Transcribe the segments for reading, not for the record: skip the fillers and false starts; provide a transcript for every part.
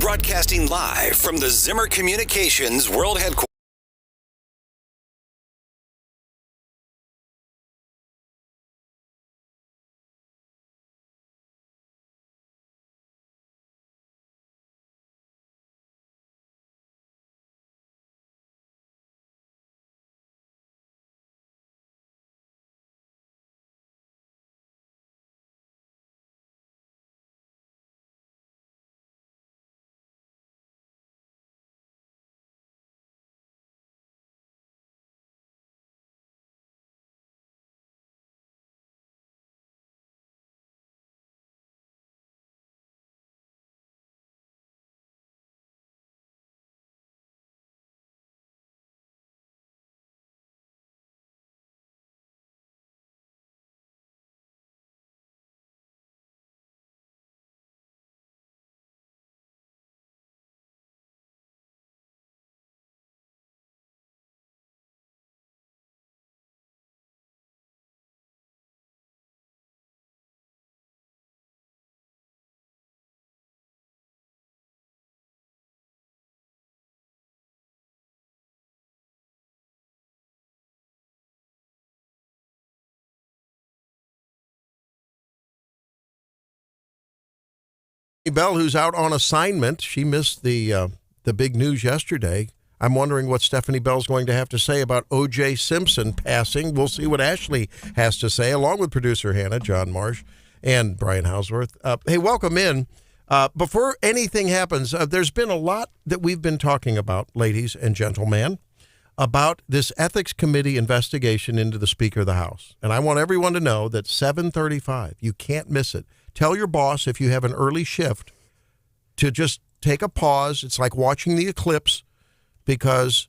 Broadcasting live from the Zimmer Communications World Headquarters. Bell, who's out on assignment, she missed the big news yesterday. I'm wondering what Stephanie Bell's going to have to say about O.J. Simpson passing. We'll see what Ashley has to say, along with producer Hannah, John Marsh, and Brian Hauswirth. Hey, welcome in. Before anything happens, there's been a lot that we've been talking about, ladies and gentlemen, about this Ethics Committee investigation into the Speaker of the House. And I want everyone to know that 7:35, you can't miss it. Tell your boss if you have an early shift to just take a pause. It's like watching the eclipse, because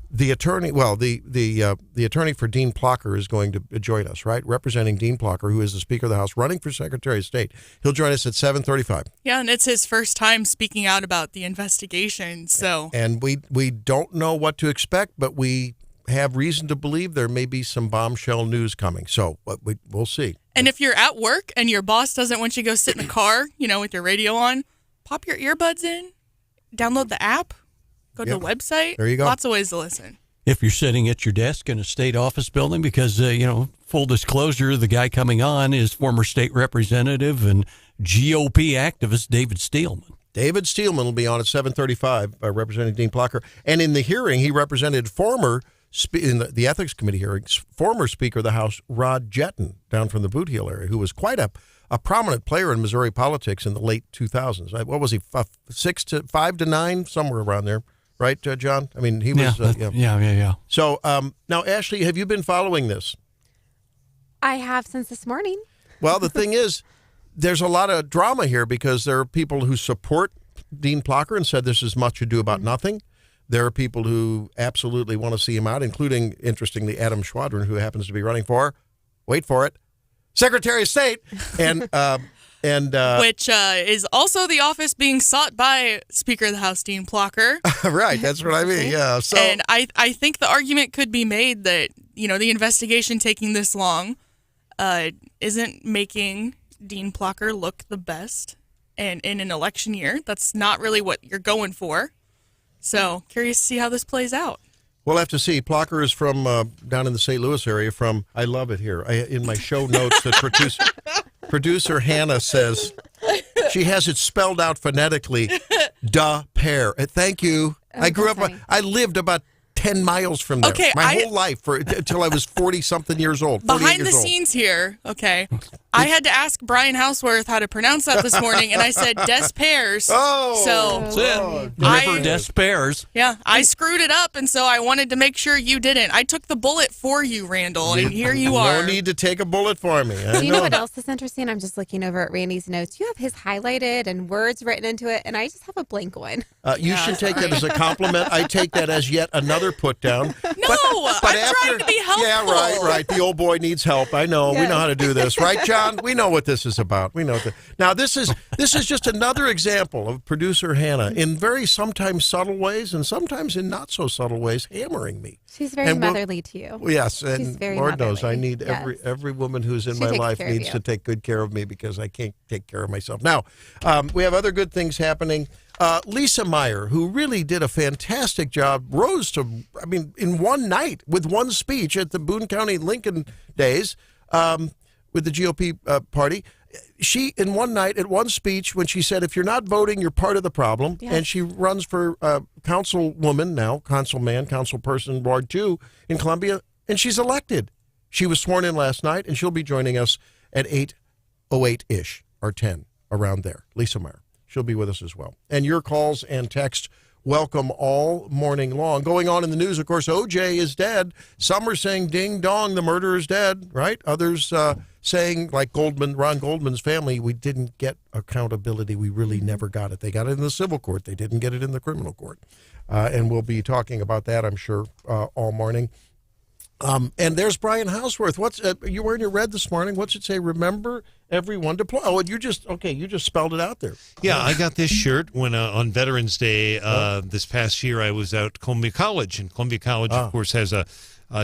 the attorney, the attorney for Dean Plocher is going to join us, right? Representing Dean Plocher, who is the Speaker of the House, running for Secretary of State. He'll join us at 7:35. Yeah, and it's his first time speaking out about the investigation. So, and we don't know what to expect, but we have reason to believe there may be some bombshell news coming. So we'll see. And if you're at work and your boss doesn't want you to go sit in the car, with your radio on, pop your earbuds in, download the app, go to the website. There you go. Lots of ways to listen. If you're sitting at your desk in a state office building, because, full disclosure, the guy coming on is former state representative and GOP activist David Steelman. David Steelman will be on at 7:35, representing Dean Plocher. And in the hearing, he represented in the Ethics Committee hearings, former Speaker of the House, Rod Jetton, down from the Boot Heel area, who was quite a prominent player in Missouri politics in the late 2000s. What was he, 5 to 9, somewhere around there, right, John? I mean, he was... Yeah. So now, Ashley, have you been following this? I have since this morning. Well, the thing is, there's a lot of drama here because there are people who support Dean Plocher and said this is much ado about nothing. There are people who absolutely want to see him out, including, interestingly, Adam Schwadron, who happens to be running for, wait for it, Secretary of State, and which is also the office being sought by Speaker of the House Dean Plocher. Right, that's what I mean. Yeah. So, and I think the argument could be made that the investigation taking this long isn't making Dean Plocher look the best, and in an election year, that's not really what you're going for. So, curious to see how this plays out. We'll have to see. Plocher is from down in the St. Louis area. I love it here. In my show notes, the producer Hannah says she has it spelled out phonetically. Da pair. Thank you. I lived about 10 miles from there. Okay, my whole life until I was 40-something years old. Behind the scenes here, okay, I had to ask Brian Hauswirth how to pronounce that this morning, and I said Des Pears. Oh, so that's it. River Des Pears. Yeah, I screwed it up, and so I wanted to make sure you didn't. I took the bullet for you, Randall, and here you are. No need to take a bullet for me. Do you know what else is interesting? I'm just looking over at Randy's notes. You have his highlighted and words written into it, and I just have a blank one. You should take that as a compliment. I take that as yet another put down. No, I'm trying to be helpful. Yeah, right. The old boy needs help. I know. Yeah. We know how to do this. Right, John? Don, we know what this is about. We know that. Now, this is just another example of producer Hannah in very sometimes subtle ways and sometimes in not so subtle ways hammering me. She's very motherly to you. Yes, She's and very Lord knows I motherly. need Yes. every woman who's in She my takes life care of needs you. to take good care of me because I can't take care of myself. Now, we have other good things happening. Lisa Meyer, who really did a fantastic job, rose to, in one night with one speech at the Boone County Lincoln Days with the GOP party. She, in one night, at one speech, when she said, if you're not voting, you're part of the problem. Yes. And she runs for councilwoman now, councilperson, Ward 2 in Columbia, and she's elected. She was sworn in last night, and she'll be joining us at 8:08-ish, or 10, around there. Lisa Meyer. She'll be with us as well. And your calls and texts, welcome all morning long. Going on in the news, of course, O.J. is dead. Some are saying, ding dong, the murderer's dead, right? Others saying, like Ron Goldman's family, we didn't get accountability. We really never got it. They got it in the civil court. They didn't get it in the criminal court. And we'll be talking about that, I'm sure, all morning. And there's Brian Hauswirth. What's you wearing your red this morning? What's it say? Remember everyone deploy. Oh, you just spelled it out there. Yeah, I got this shirt when on Veterans Day this past year. I was out at Columbia College, and Columbia College, of course, has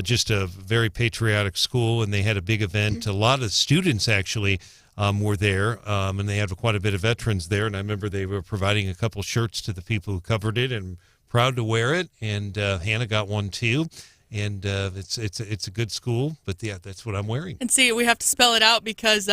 just a very patriotic school, and they had a big event. A lot of students actually were there, and they had quite a bit of veterans there. And I remember they were providing a couple shirts to the people who covered it, and proud to wear it. And Hannah got one too. And it's a good school, but yeah, that's what I'm wearing. And see, we have to spell it out because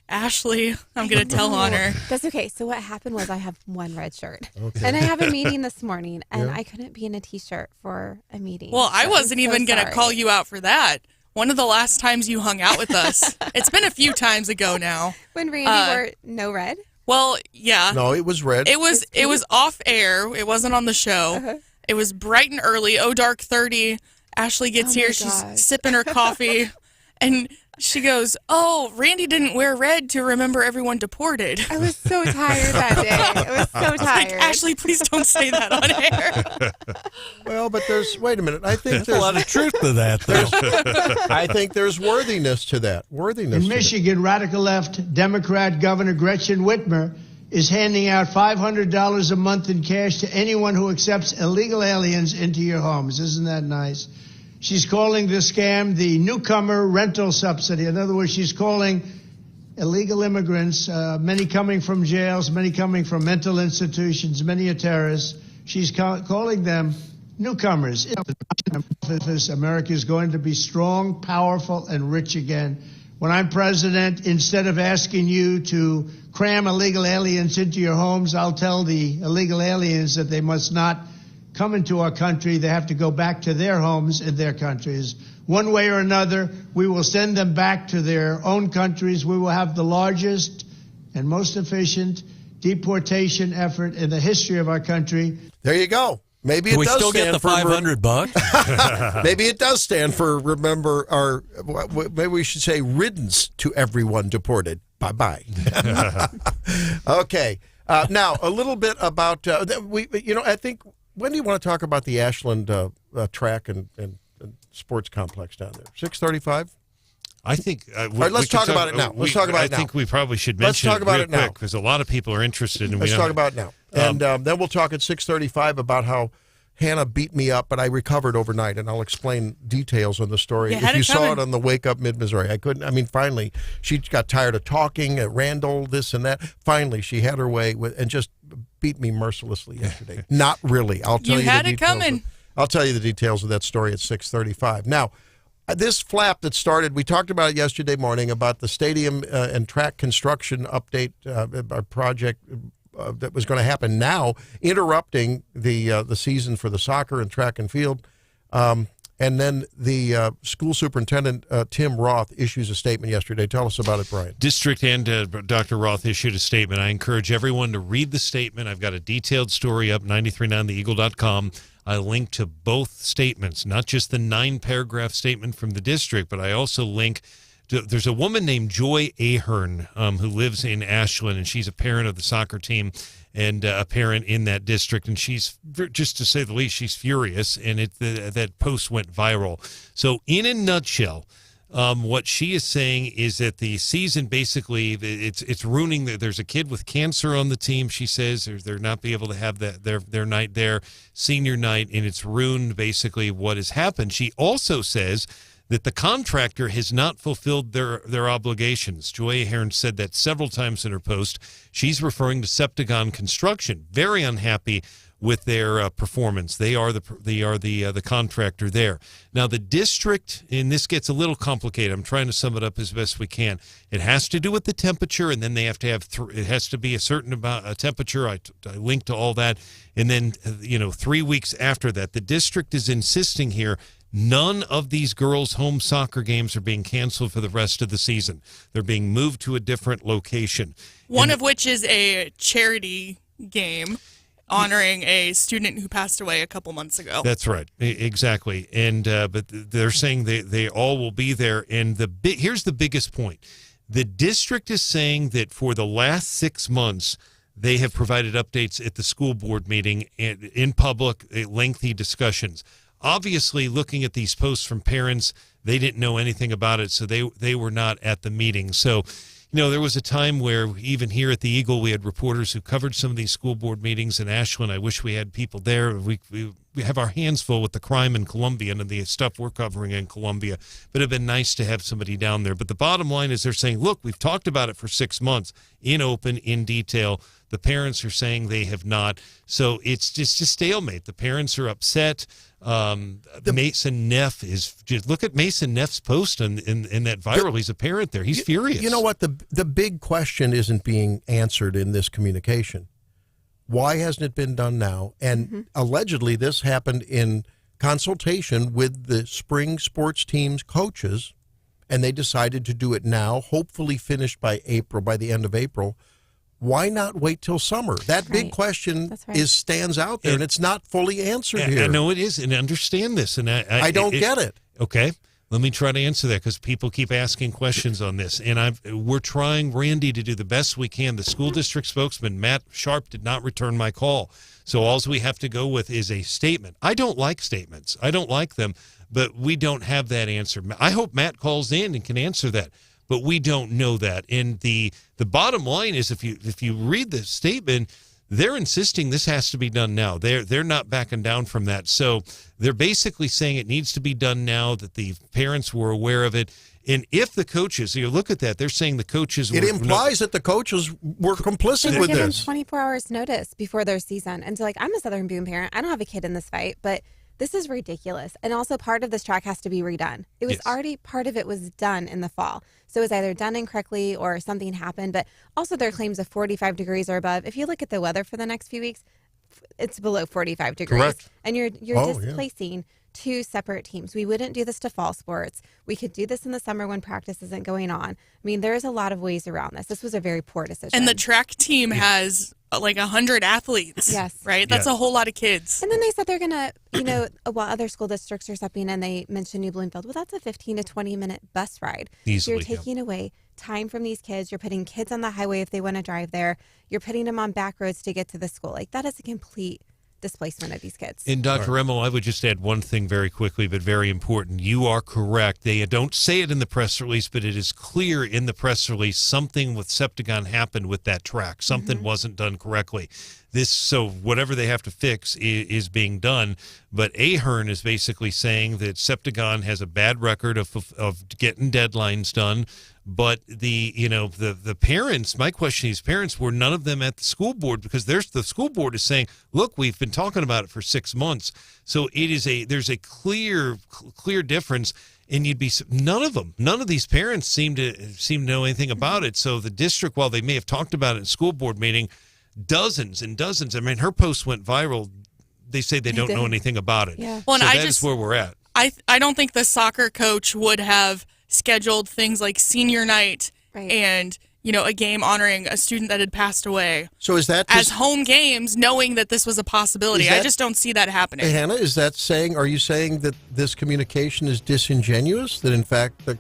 Ashley, I'm going to tell on her. That's okay. So what happened was I have one red shirt. Okay. And I have a meeting this morning, and I couldn't be in a T-shirt for a meeting. Well, I So wasn't I'm so even going to sorry. call you out for that. One of the last times you hung out with us. It's been a few times ago now. When Randy wore no red? Well, yeah. No, it was red. It was off air. It wasn't on the show. Uh-huh. It was bright and early. Dark 30. Ashley gets Oh my here. God. She's sipping her coffee, and she goes, "Oh, Randy didn't wear red to remember everyone deported." I was so tired that day. I was so tired. Like, Ashley, please don't say that on air. Well, but wait a minute. I think There's a lot of truth to that, though. I think there's worthiness to that. In Michigan, radical left Democrat Governor Gretchen Whitmer is handing out $500 a month in cash to anyone who accepts illegal aliens into your homes. Isn't that nice? She's calling this scam the newcomer rental subsidy. In other words, she's calling illegal immigrants, many coming from jails, many coming from mental institutions, many are terrorists. She's calling them newcomers. America is going to be strong, powerful, and rich again. When I'm president, instead of asking you to cram illegal aliens into your homes, I'll tell the illegal aliens that they must not come into our country. They have to go back to their homes in their countries. One way or another, we will send them back to their own countries. We will have the largest and most efficient deportation effort in the history of our country. There you go. Maybe Do it we does still get stand the for $500? Maybe it does stand for remember, or maybe we should say riddance to everyone deported. Bye-bye. Okay. Now, a little bit about, I think, when do you want to talk about the Ashland track and sports complex down there? 6:35? I think. All right, let's talk about it now. Let's talk about it now. I think we probably should Let's mention talk about real it now. quick because a lot of people are interested. And Let's talk about it now. And then we'll talk at 6:35 about how Hannah beat me up, but I recovered overnight, and I'll explain details on the story. You had If you it saw coming. it on the Wake Up Mid-Missouri, I couldn't. I mean, finally, she got tired of talking at Randall, this and that. Finally, she had her way and just beat me mercilessly yesterday. Not really. I'll tell you, had the it details. coming. I'll tell you the details of that story at 6:35. Now, this flap that started, we talked about it yesterday morning about the stadium and track construction update project that was going to happen now, interrupting the season for the soccer and track and field. And then the school superintendent, Tim Roth, issues a statement yesterday. Tell us about it, Brian. District and Dr. Roth issued a statement. I encourage everyone to read the statement. I've got a detailed story up, 939theeagle.com. I link to both statements, not just the 9-paragraph statement from the district, but I also link to, there's a woman named Joy Ahern who lives in Ashland, and she's a parent of the soccer team and a parent in that district, and she's, just to say the least, she's furious, and that post went viral. So in a nutshell, What she is saying is that the season basically it's ruining. There's a kid with cancer on the team. She says they're not be able to have their night there, senior night, and it's ruined basically what has happened. She also says that the contractor has not fulfilled their obligations. Joy Ahern said that several times in her post. She's referring to Septagon Construction. Very unhappy with their performance. They are the contractor there. Now the district, and this gets a little complicated. I'm trying to sum it up as best we can. It has to do with the temperature, and then they have to have it has to be a certain amount of temperature. I linked to all that, and then 3 weeks after that, the district is insisting here. None of these girls' home soccer games are being canceled for the rest of the season. They're being moved to a different location. One of which is a charity game honoring a student who passed away a couple months ago. That's right. Exactly. And but they're saying they all will be there. And here's the biggest point. The district is saying that for the last 6 months, they have provided updates at the school board meeting and in public, lengthy discussions. Obviously, looking at these posts from parents, they didn't know anything about it, so they were not at the meeting. So, there was a time where even here at the Eagle, we had reporters who covered some of these school board meetings in Ashland. I wish we had people there. We have our hands full with the crime in Columbia and the stuff we're covering in Columbia, but it'd been nice to have somebody down there. But the bottom line is they're saying, look, we've talked about it for 6 months in open, in detail. The parents are saying they have not. So it's just a stalemate. The parents are upset. Mason Neff is just look at Mason Neff's post in that viral. He's a parent there. He's furious. You know what? The big question isn't being answered in this communication. Why hasn't it been done now? And allegedly this happened in consultation with the spring sports teams coaches, and they decided to do it now, hopefully finished by the end of April. Why not wait till summer? That big question stands out there, and it's not fully answered here. I know it is, and understand this, and I don't get it. Okay, let me try to answer that because people keep asking questions on this, and we're trying, Randy, to do the best we can. The school district spokesman, Matt Sharp, did not return my call, so all we have to go with is a statement. I don't like statements. I don't like them, but we don't have that answer. I hope Matt calls in and can answer that. But we don't know that. And the bottom line is, if you read the statement, they're insisting this has to be done now. They're not backing down from that. So they're basically saying it needs to be done now, that the parents were aware of it. And if the coaches, you look at that, they're saying the coaches It implies that the coaches were complicit with this. 24 hours notice before their season. And so, I'm a Southern Boone parent. I don't have a kid in this fight, but this is ridiculous. And also part of this track has to be redone. It was already, part of it was done in the fall. So it was either done incorrectly or something happened. But also their claims of 45 degrees or above. If you look at the weather for the next few weeks, it's below 45 degrees. Correct. And you're displacing two separate teams. We wouldn't do this to fall sports. We could do this in the summer when practice isn't going on. I mean, there's a lot of ways around this. This was a very poor decision. And the track team has like 100 athletes. Yes. Right? That's a whole lot of kids. And then they said they're going to, while other school districts are stepping in, they mentioned New Bloomfield. Well, that's a 15 to 20 minute bus ride. Easily, You're taking away time from these kids. You're putting kids on the highway if they want to drive there. You're putting them on back roads to get to the school. Like, that is a complete displacement of these kids. And Dr. Emmel, I would just add one thing very quickly, but very important. You are correct. They don't say it in the press release, but it is clear in the press release something with Septagon happened with that track. Something wasn't done correctly. So whatever they have to fix is being done. But Ahern is basically saying that Septagon has a bad record of getting deadlines done. But the parents, my question is, parents, were none of them at the school board? Because the school board is saying, look, we've been talking about it for 6 months. So there's a clear difference. And none of these parents seem to know anything about it. So the district, while they may have talked about it in school board meeting, dozens and dozens. I mean, her post went viral. They say they don't know anything about it. Yeah. Well, so and that's where we're at. I don't think the soccer coach would have scheduled things like senior night and a game honoring a student that had passed away. So is that as home games, knowing that this was a possibility? I just don't see that happening. Hey, Hannah, are you saying that this communication is disingenuous? That in fact the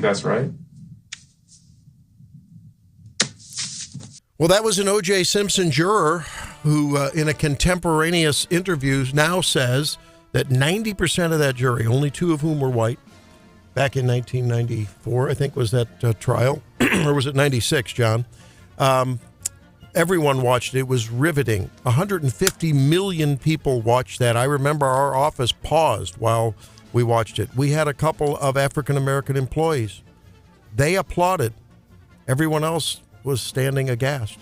That's right. Well, that was an O.J. Simpson juror who, in a contemporaneous interview, now says that 90% of that jury, only 2 of whom were white, back in 1994, I think was that trial, or was it 96, John? Everyone watched it. It was riveting. 150 million people watched that. I remember our office paused while we watched it. We had a couple of African-American employees. They applauded. Everyone else was standing aghast.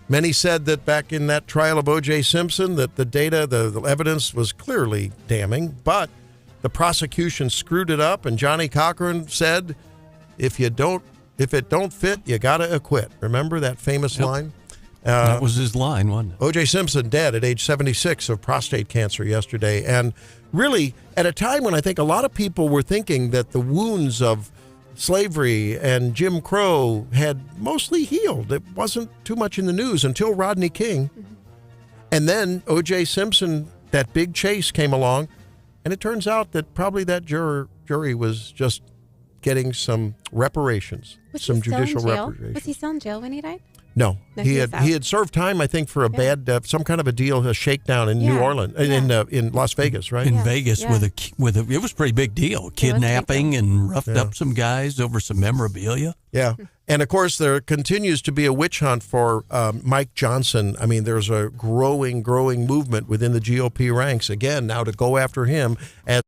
Many said that back in that trial of O.J. Simpson, that the data, the evidence was clearly damning, but the prosecution screwed it up, and Johnny Cochran said, if it don't fit, you gotta acquit. Remember that famous line? That was his line, wasn't it? O.J. Simpson dead at age 76 of prostate cancer yesterday, and really at a time when I think a lot of people were thinking that the wounds of slavery and Jim Crow had mostly healed. It wasn't too much in the news until Rodney King. Mm-hmm. And then O.J. Simpson, that big chase came along, and it turns out that probably that jury was just getting some reparations, some judicial reparations. Was he still in jail when he died? No, he had served time, I think, for a bad some kind of a deal, a shakedown in New Orleans, in Las Vegas, right? In Vegas with a it was a pretty big deal, kidnapping and roughed up some guys over some memorabilia. Yeah, and of course there continues to be a witch hunt for Mike Johnson. I mean, there's a growing movement within the GOP ranks again now to go after him as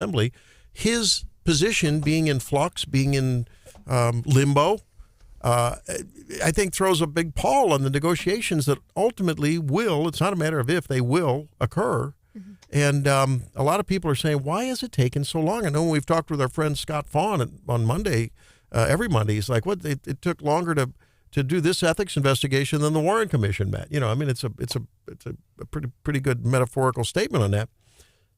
Assembly, his position being in flux, being in limbo, I think throws a big pall on the negotiations that ultimately will, it's not a matter of if, they will occur. Mm-hmm. And a lot of people are saying, why has it taken so long? I know when we've talked with our friend Scott Fawn on Monday, every Monday, he's like, what, it took longer to do this ethics investigation than the Warren Commission met. You know, I mean, it's a pretty good metaphorical statement on that.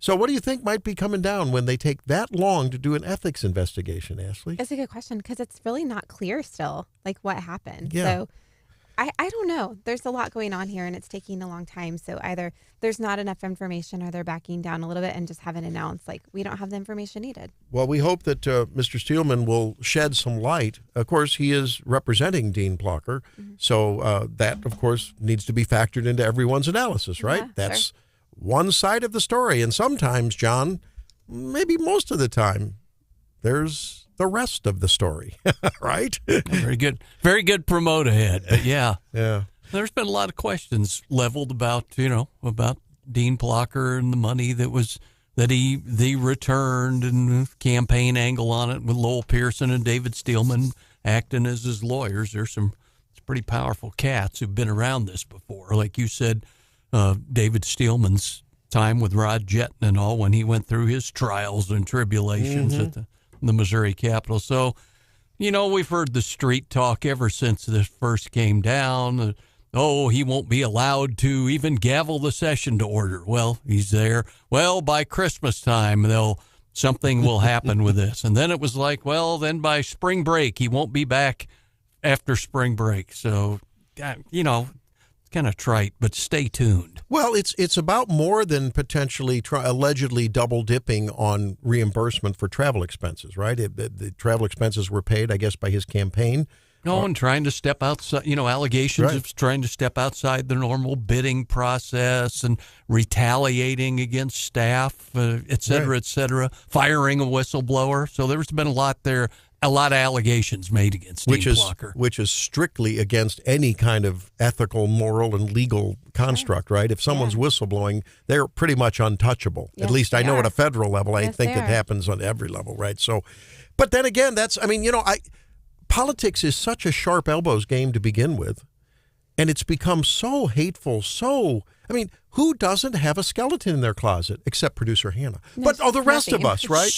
So what do you think might be coming down when they take that long to do an ethics investigation, Ashley? That's a good question because it's really not clear still, like what happened. Yeah. So I don't know. There's a lot going on here and it's taking a long time. So either there's not enough information or they're backing down a little bit and just haven't announced, like, we don't have the information needed. Well, we hope that Mr. Steelman will shed some light. Of course, he is representing Dean Plocher. Mm-hmm. So that, of course, needs to be factored into everyone's analysis, right? Yeah, That's sure. one side of the story. And sometimes, John, maybe most of the time, there's the rest of the story, right? Very good promote ahead. But yeah. Yeah. There's been a lot of questions leveled about Dean Plocher and the money that he returned and the campaign angle on it with Lowell Pearson and David Steelman acting as his lawyers. There's some pretty powerful cats who've been around this before. Like you said, David Steelman's time with Rod Jetton and all when he went through his trials and tribulations at the Missouri Capitol. So, we've heard the street talk ever since this first came down. He won't be allowed to even gavel the session to order. Well, he's there. Well, by Christmas time, something will happen with this. And then it was like, well, then by spring break, he won't be back after spring break. So, kind of trite, but stay tuned. Well, it's about more than potentially allegedly double dipping on reimbursement for travel expenses, right? The travel expenses were paid, I guess, by his campaign. No, and trying to step outside, allegations Right. of trying to step outside the normal bidding process and retaliating against staff, et cetera, Right. et cetera, firing a whistleblower. So there's been a lot there. A lot of allegations made against Dean Plocher. Which is strictly against any kind of ethical, moral, and legal construct, right? If someone's whistleblowing, they're pretty much untouchable. Yes, At least I they know are. at a federal level. I Yes, think they it are. happens on every level, right? So, but then again, politics is such a sharp elbows game to begin with, and it's become so hateful, who doesn't have a skeleton in their closet except producer Hannah? No, But the rest of nothing. us, right?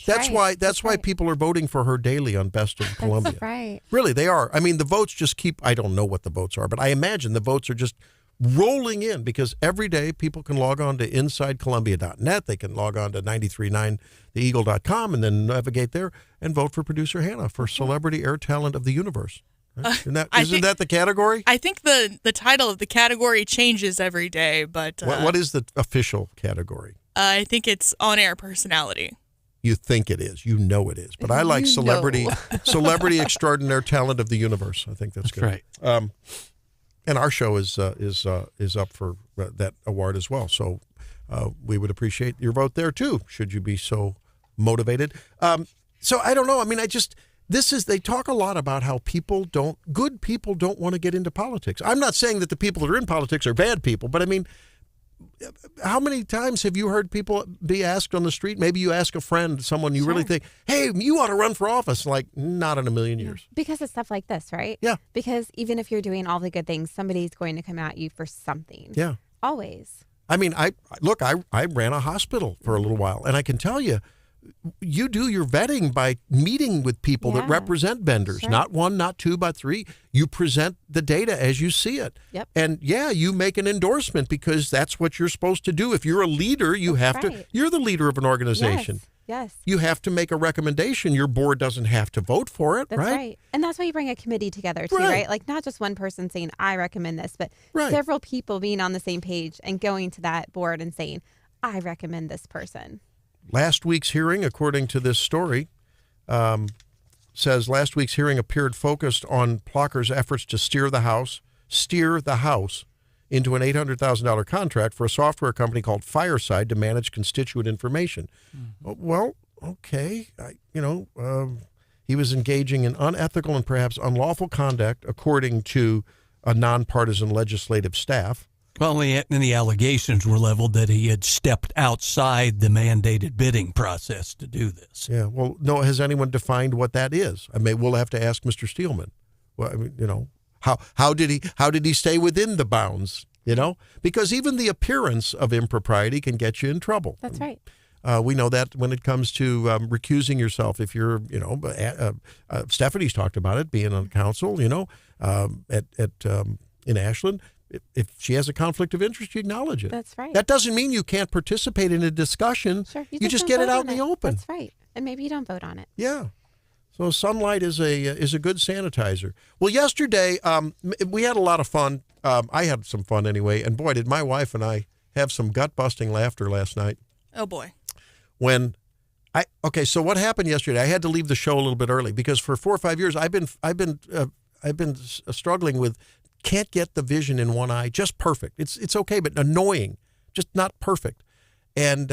That's right. That's why right. people are voting for her daily on Best of Columbia. That's right. Really, they are. I mean, the votes just keep, I don't know what the votes are, but I imagine the votes are just rolling in because every day people can log on to InsideColumbia.net. They can log on to 939theeagle.com and then navigate there and vote for producer Hannah for Celebrity Air Talent of the Universe. Right? Isn't that the category? I think the title of the category changes every day, but What is the official category? I think it's on-air personality. You think it is. You know it is. But I like celebrity extraordinaire talent of the universe. I think that's good. right. And our show is up for that award as well. So we would appreciate your vote there too, should you be so motivated. So I don't know. I mean, they talk a lot about how good people don't want to get into politics. I'm not saying that the people that are in politics are bad people, but I mean, how many times have you heard people be asked on the street? Maybe you ask a friend, someone you really think, hey, you ought to run for office. Like, not in a million years. Because of stuff like this, right? Yeah. Because even if you're doing all the good things, somebody's going to come at you for something. Yeah. Always. I mean, I ran a hospital for a little while, and I can tell you, you do your vetting by meeting with people that Yeah. represent vendors, Sure. not one, not two, but three. You present the data as you see it. Yep. And you make an endorsement because that's what you're supposed to do. If you're a leader, you have to, right. you're the leader of an organization. Yes. You have to make a recommendation. Your board doesn't have to vote for it, That's right. And that's why you bring a committee together too, Right. right? Like not just one person saying, I recommend this, but Right. several people being on the same page and going to that board and saying, I recommend this person. Last week's hearing, according to this story, says last week's hearing appeared focused on Plocher's efforts to steer the House into an $800,000 contract for a software company called Fireside to manage constituent information. Well, okay, he was engaging in unethical and perhaps unlawful conduct, according to a nonpartisan legislative staff. Well, and the allegations were leveled that he had stepped outside the mandated bidding process to do this. Yeah. Well, no. Has anyone defined what that is? I mean, we'll have to ask Mr. Steelman. Well, I mean, how did he stay within the bounds? Because even the appearance of impropriety can get you in trouble. That's right. We know that when it comes to recusing yourself, if you're, Stephanie's talked about it, being on council, in Ashland. If she has a conflict of interest, you acknowledge it. That's right. That doesn't mean you can't participate in a discussion. Sure. You just get it out in the open. That's right. And maybe you don't vote on it. Yeah. So sunlight is a good sanitizer. Well, yesterday we had a lot of fun. I had some fun anyway, and boy, did my wife and I have some gut-busting laughter last night. Oh boy. So what happened yesterday? I had to leave the show a little bit early because for 4 or 5 years I've been struggling with can't get the vision in one eye just perfect. It's okay, but annoying, just not perfect. And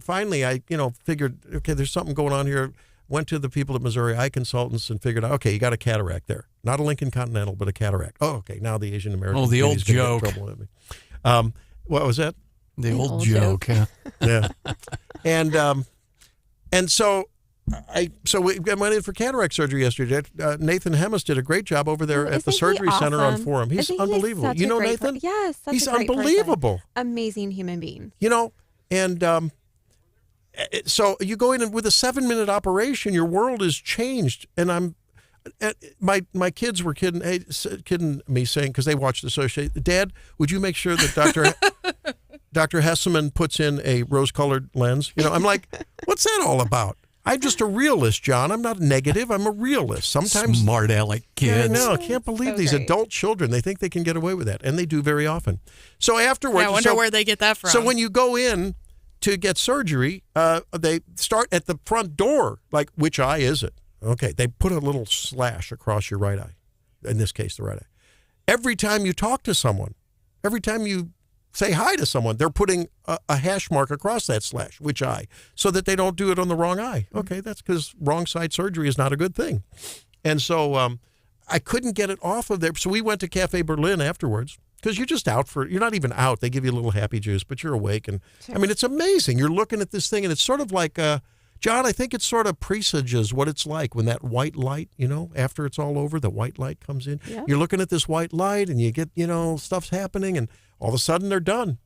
finally I figured, okay, there's something going on here. Went to the people at Missouri Eye Consultants and figured out, okay, you got a cataract there. Not a Lincoln Continental, but a cataract. Oh, okay, now the Asian American. Oh, the old joke. Trouble with me. What was that? The old joke. Yeah. And so we went in for cataract surgery yesterday. Nathan Hemmis did a great job over there at the surgery center on Forum. He's unbelievable. You know Nathan? Yes, he's unbelievable. Amazing human being. And so you go in with a 7-minute operation, your world is changed. And my kids were kidding me, saying, because they watched the Associated, Dad, would you make sure that Dr. Hesseman puts in a rose-colored lens? I'm like, what's that all about? I'm just a realist, John. I'm not negative. I'm a realist. Sometimes smart aleck kids. Yeah, I know. I can't believe these adult children. They think they can get away with that, and they do very often. So afterwards, I wonder where they get that from. So when you go in to get surgery, they start at the front door. Like, which eye is it? Okay, they put a little slash across your right eye. In this case, the right eye. Every time you talk to someone, every time you say hi to someone, they're putting a hash mark across that slash, which eye, so that they don't do it on the wrong eye. Okay, that's because wrong side surgery is not a good thing. And so I couldn't get it off of there. So we went to Cafe Berlin afterwards because you're just you're not even out. They give you a little happy juice, but you're awake. And sure. I mean, it's amazing. You're looking at this thing and it's sort of like, John, I think it sort of presages what it's like when that white light, after it's all over, the white light comes in. Yeah. You're looking at this white light and you get, stuff's happening and all of a sudden they're done.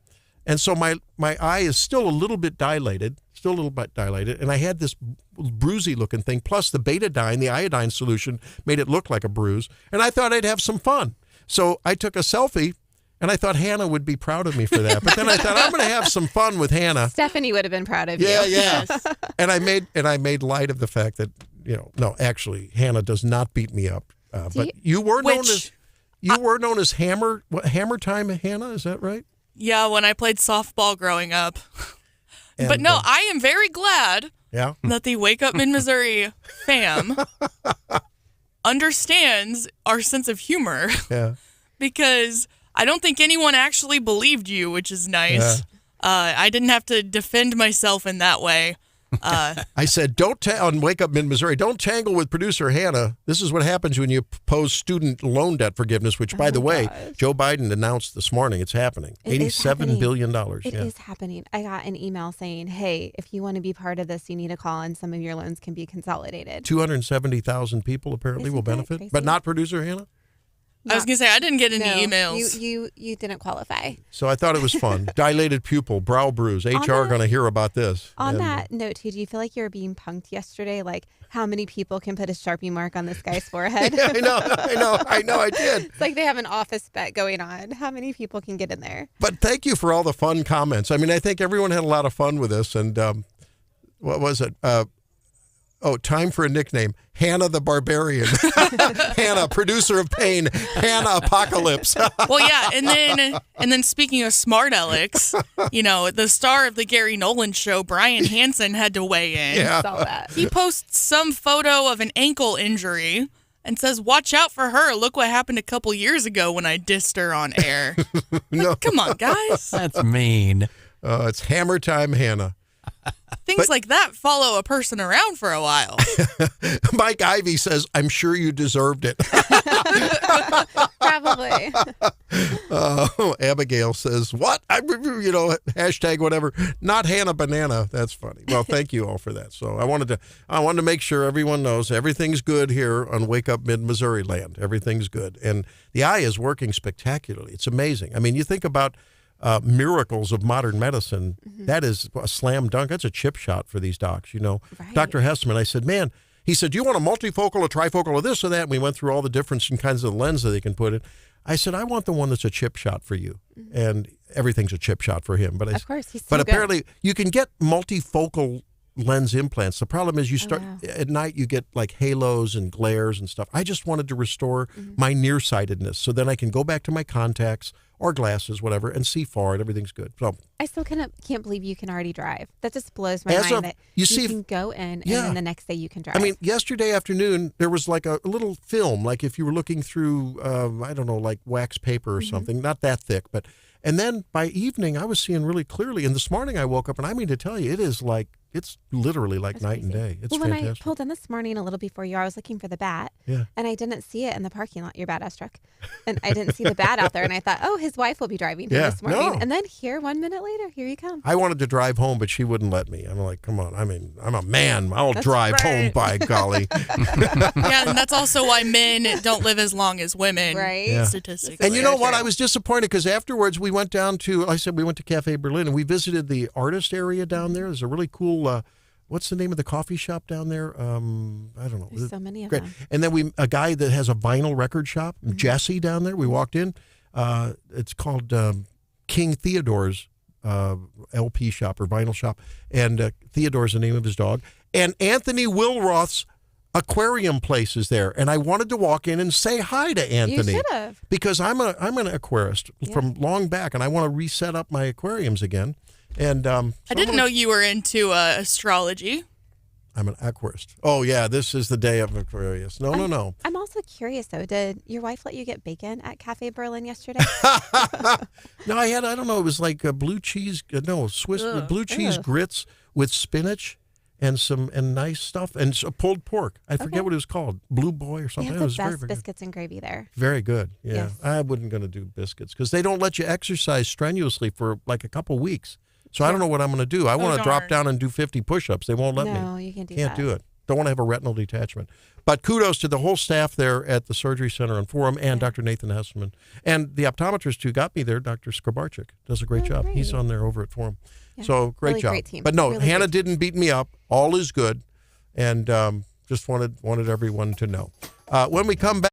And so my eye is still a little bit dilated, and I had this bruisey looking thing, plus the betadine, the iodine solution, made it look like a bruise, and I thought I'd have some fun. So I took a selfie, and I thought Hannah would be proud of me for that. But then I thought, I'm going to have some fun with Hannah. Stephanie would have been proud of you. Yeah. Yes. And I made light of the fact that, no, actually, Hannah does not beat me up. But you were known as Hammer Time Hannah, is that right? Yeah, when I played softball growing up. But no, I am very glad that the Wake Up Mid-Missouri fam understands our sense of humor. Yeah. Because I don't think anyone actually believed you, which is nice. Yeah. I didn't have to defend myself in that way. I said, on Wake Up Mid-Missouri, don't tangle with producer Hannah. This is what happens when you oppose student loan debt forgiveness, which, by the way, Joe Biden announced this morning it's happening. $87 billion. It is happening. I got an email saying, hey, if you want to be part of this, you need to call and some of your loans can be consolidated. 270,000 people apparently will benefit, but not producer Hannah? I was going to say, I didn't get any emails. You didn't qualify. So I thought it was fun. Dilated pupil, brow bruise. HR going to hear about this. On that note, too, do you feel like you were being punked yesterday? Like, how many people can put a Sharpie mark on this guy's forehead? Yeah, I know, I did. It's like they have an office bet going on. How many people can get in there? But thank you for all the fun comments. I mean, I think everyone had a lot of fun with this. And what was it? Time for a nickname. Hannah the Barbarian. Hannah, producer of pain. Hannah Apocalypse. Well, yeah, and then speaking of smart Alex, the star of the Gary Nolan show, Brian Hansen, had to weigh in. Yeah. I saw that. He posts some photo of an ankle injury and says, "Watch out for her. Look what happened a couple years ago when I dissed her on air." No. Come on, guys. That's mean. It's Hammer Time Hannah. Things like that follow a person around for a while. Mike Ivey says, I'm sure you deserved it. Probably. Abigail says, what? Hashtag whatever. Not Hannah Banana. That's funny. Well, thank you all for that. So I wanted to make sure everyone knows everything's good here on Wake Up Mid-Missouri land. Everything's good. And the eye is working spectacularly. It's amazing. I mean, you think about miracles of modern medicine. Mm-hmm. That is a slam dunk. That's a chip shot for these docs, Right. Dr. Hessman, I said, man, he said, do you want a multifocal, a trifocal, or this or that? And we went through all the different kinds of lens that they can put in. I said, I want the one that's a chip shot for you. Mm-hmm. And everything's a chip shot for him. But of course, he's so But good. apparently you can get multifocal lens implants. The problem is you start at night, you get like halos and glares and stuff. I just wanted to restore my nearsightedness so then I can go back to my contacts or glasses, whatever, and see far and everything's good. So I still can't believe you can already drive. That just blows my mind that you can go in and then the next day you can drive. I mean, yesterday afternoon, there was like a little film, like if you were looking through, I don't know, like wax paper or something, not that thick, but, and then by evening, I was seeing really clearly. And this morning I woke up and I mean to tell you, it's literally like That's night crazy. and day. It's when fantastic. I pulled in this morning a little before you, I was looking for the bat, and I didn't see it in the parking lot, your badass truck. And I didn't see the bat out there, and I thought, oh, his wife will be driving here this morning. No. And then here, 1 minute later, here you come. I wanted to drive home, but she wouldn't let me. I'm like, come on. I mean, I'm a man. I'll drive home, by golly. Yeah, and that's also why men don't live as long as women, right? Statistically. And you know what? I was disappointed because afterwards we went down to, we went to Cafe Berlin, and we visited the artist area down there. There's a really cool... what's the name of the coffee shop down there? I don't know. There's so many of Great. them. And then a guy that has a vinyl record shop, Jesse, down there. We walked in. It's called King Theodore's LP shop or vinyl shop, and Theodore's the name of his dog. And Anthony Wilroth's aquarium place is there, and I wanted to walk in and say hi to Anthony. You should have. Because I'm an aquarist from long back, and I want to reset up my aquariums again. And I didn't know you were into astrology. I'm an aquarist. Oh, yeah, this is the day of Aquarius. No. I'm also curious, though. Did your wife let you get bacon at Cafe Berlin yesterday? No, I don't know. It was like blue cheese, Swiss blue cheese grits with spinach and nice stuff and pulled pork. I forget what it was called. Blue Boy or something. They have the best biscuits and gravy there. Very good, yeah. Yes. I wasn't going to do biscuits because they don't let you exercise strenuously for like a couple weeks. So I don't know what I'm going to do. I want to drop down and do 50 push-ups. They won't let me. No, you can't do that. Can't do it. Don't want to have a retinal detachment. But kudos to the whole staff there at the Surgery Center and Forum and Dr. Nathan Hessman. And the optometrist who got me there, Dr. Skrabarczyk, does a great job. Great. He's on there over at Forum. Yeah. So great Really job. great team. But no, Really Hannah great didn't beat me up. All is good. And just wanted everyone to know. When we come back.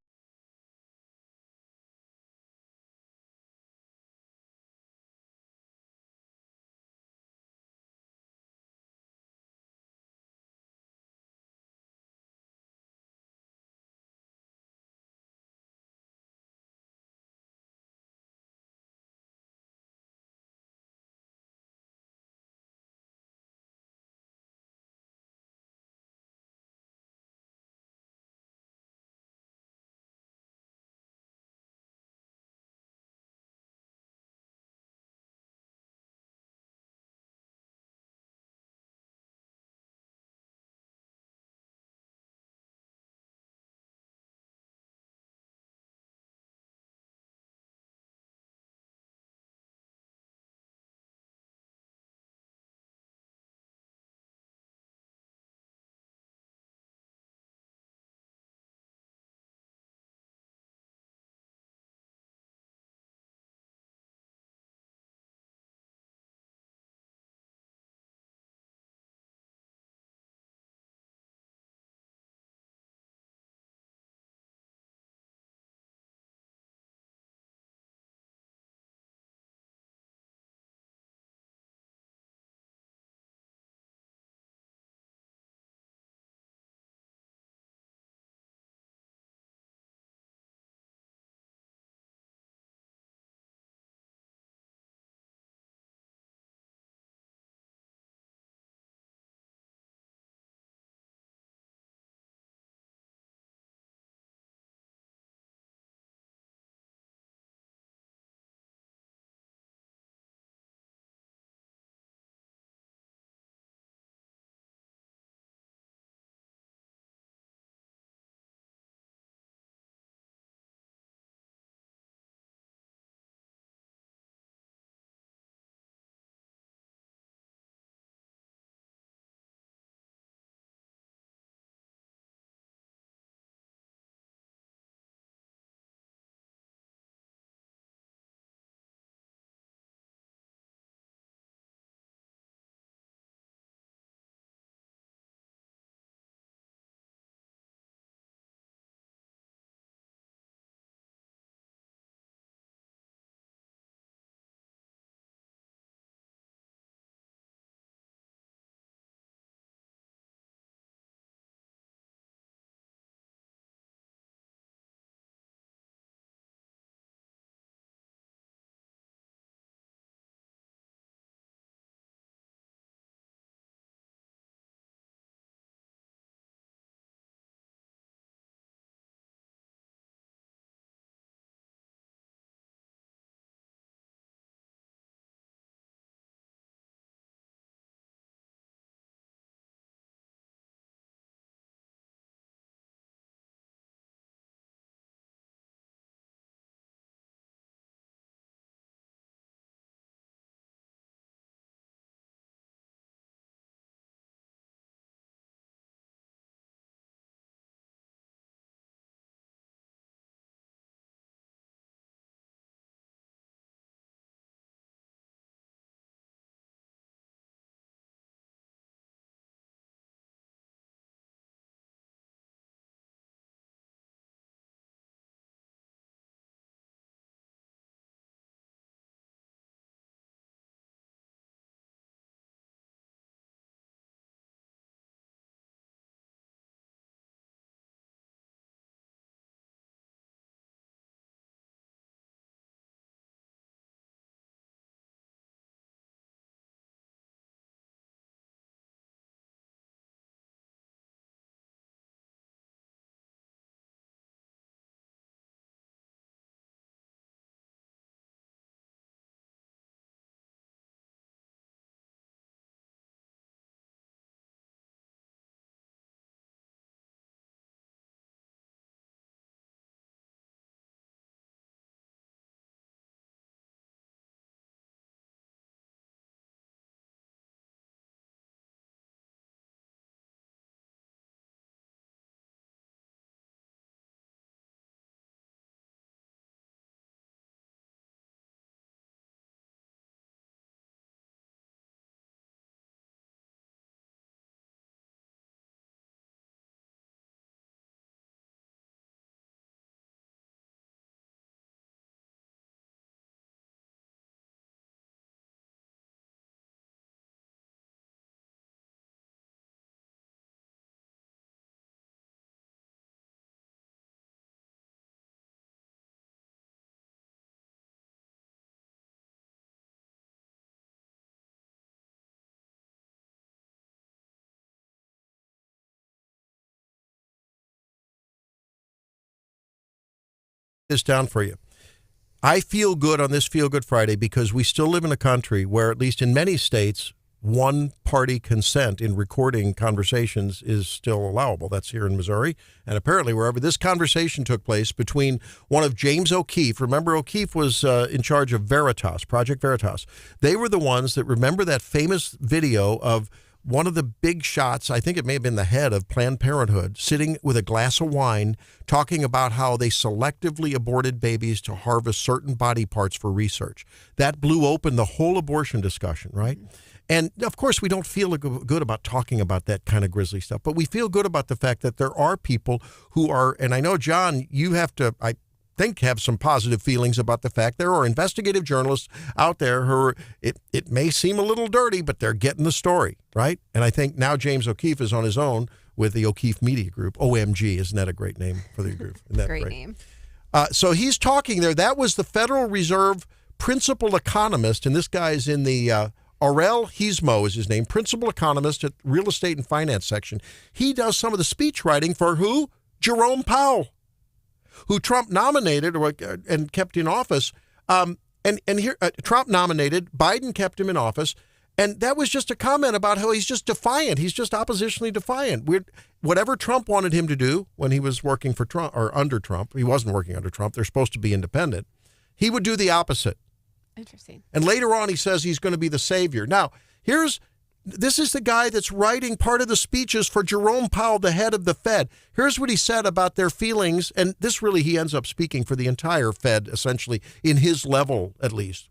this down for you. I feel good on this Feel Good Friday because we still live in a country where, at least in many states, one-party consent in recording conversations is still allowable. That's here in Missouri. And apparently wherever this conversation took place between one of James O'Keefe, remember O'Keefe was in charge of Veritas, Project Veritas. They were the ones that remember that famous video of one of the big shots, I think it may have been the head of Planned Parenthood, sitting with a glass of wine, talking about how they selectively aborted babies to harvest certain body parts for research. That blew open the whole abortion discussion, right? And, of course, we don't feel good about talking about that kind of grisly stuff, but we feel good about the fact that there are people who are, and I know, John, you have to, I think, have some positive feelings about the fact there are investigative journalists out there who are, it may seem a little dirty, but they're getting the story, right? And I think now James O'Keefe is on his own with the O'Keefe Media Group. OMG, isn't that a great name for the group? Isn't that Great name. So he's talking there. That was the Federal Reserve principal economist, and this guy's in the Aurel Hismo is his name, principal economist at Real Estate and Finance section. He does some of the speech writing for who? Jerome Powell, who Trump nominated and kept in office. And here Trump nominated, Biden kept him in office. And that was just a comment about how he's just defiant. He's just oppositionally defiant. Whatever Trump wanted him to do when he was working for Trump or under Trump, he wasn't working under Trump. They're supposed to be independent. He would do the opposite. Interesting. And later on, he says he's going to be the savior. Now, this is the guy that's writing part of the speeches for Jerome Powell, the head of the Fed. Here's what he said about their feelings. And this really, he ends up speaking for the entire Fed, essentially, in his level, at least.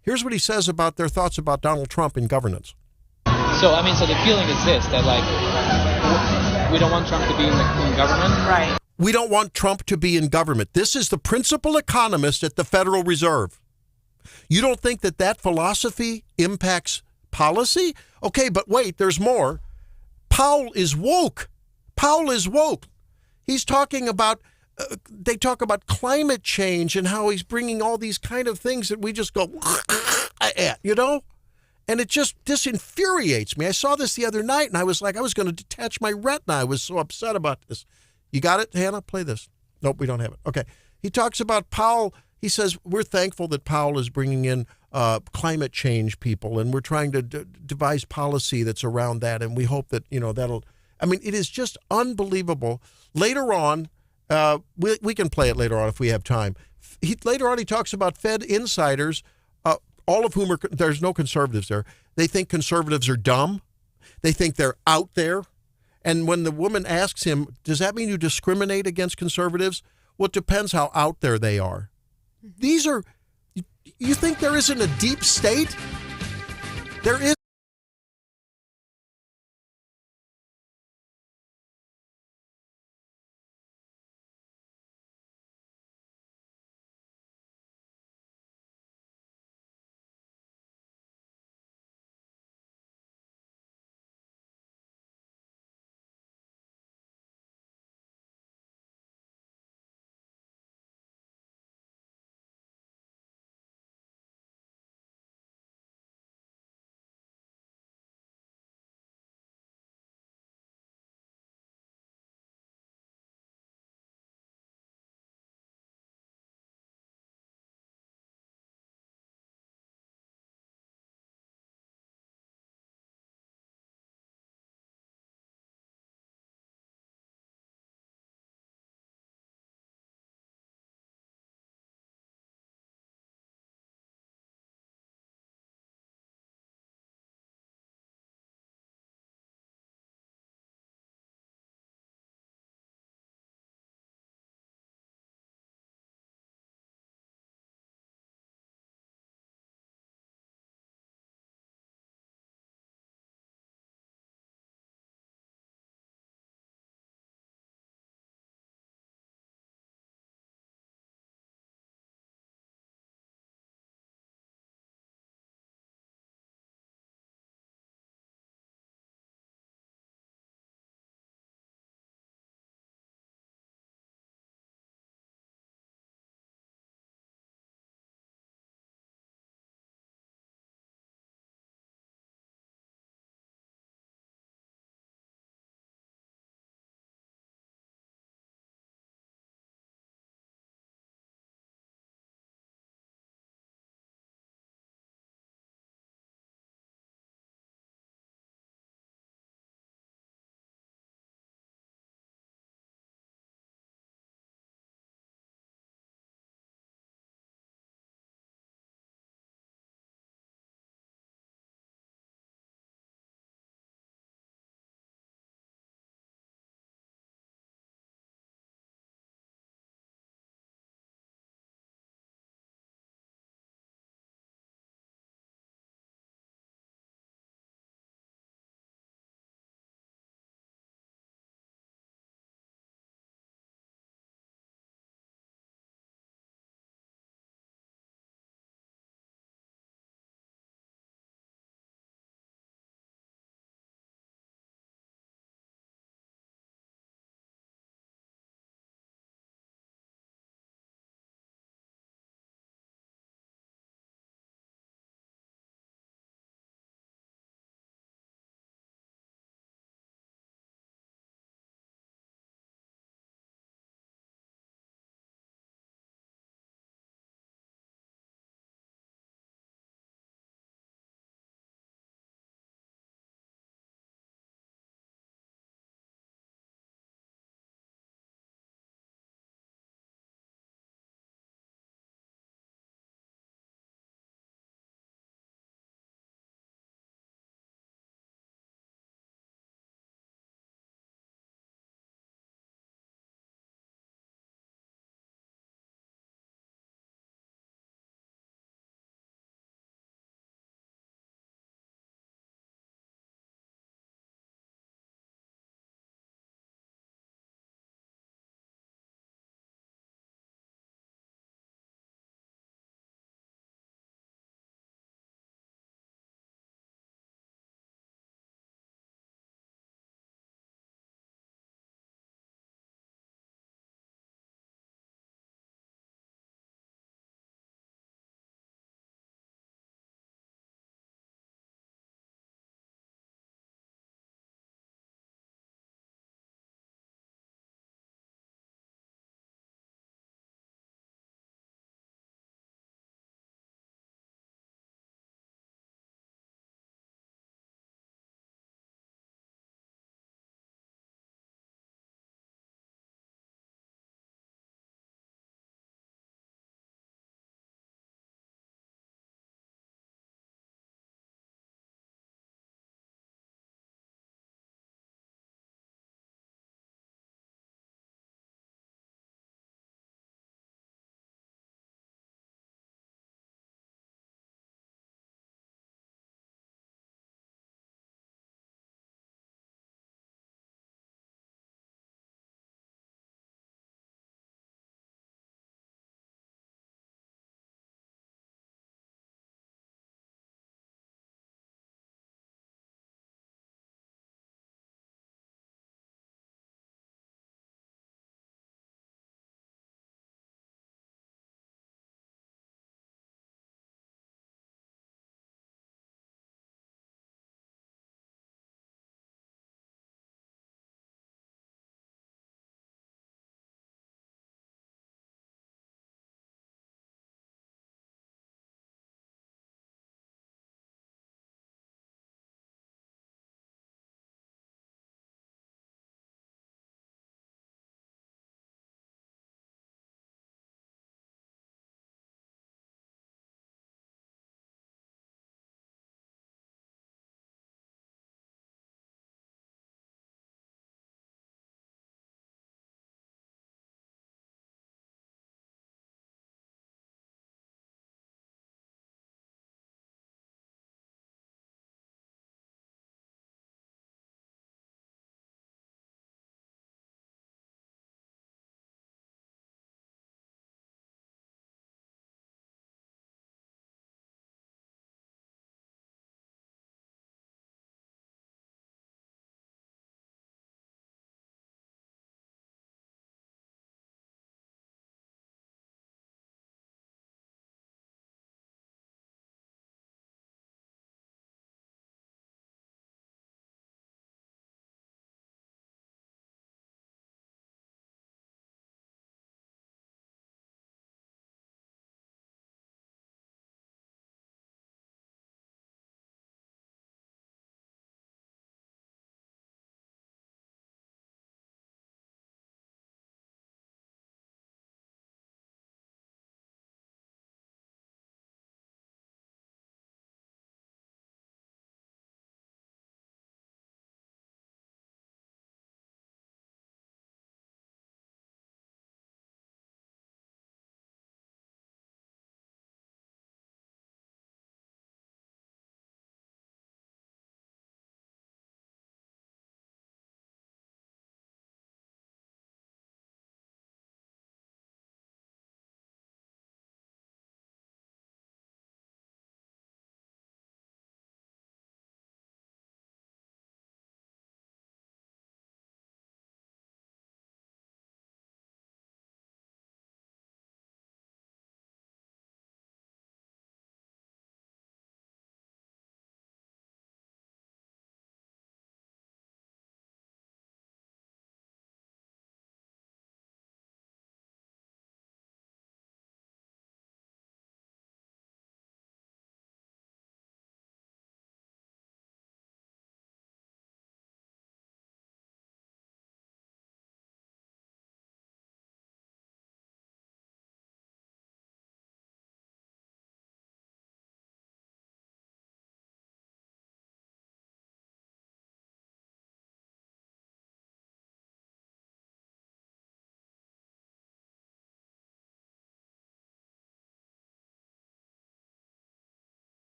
Here's what he says about their thoughts about Donald Trump in governance. So the feeling is this, that, we don't want Trump to be in government. Right. We don't want Trump to be in government. This is the principal economist at the Federal Reserve. You don't think that philosophy impacts policy? Okay, but wait, there's more. Powell is woke. Powell is woke. He's talking about, they talk about climate change and how he's bringing all these kind of things that we just go at, And this infuriates me. I saw this the other night and I was like, I was going to detach my retina. I was so upset about this. You got it, Hannah? Play this. Nope, we don't have it. Okay. He talks about Powell. He says, we're thankful that Powell is bringing in climate change people, and we're trying to devise policy that's around that, and we hope that, that'll, it is just unbelievable. Later on, we can play it later on if we have time. Later on, he talks about Fed insiders, all of whom there's no conservatives there. They think conservatives are dumb. They think they're out there. And when the woman asks him, does that mean you discriminate against conservatives? Well, it depends how out there they are. These are, you think there isn't a deep state? There is.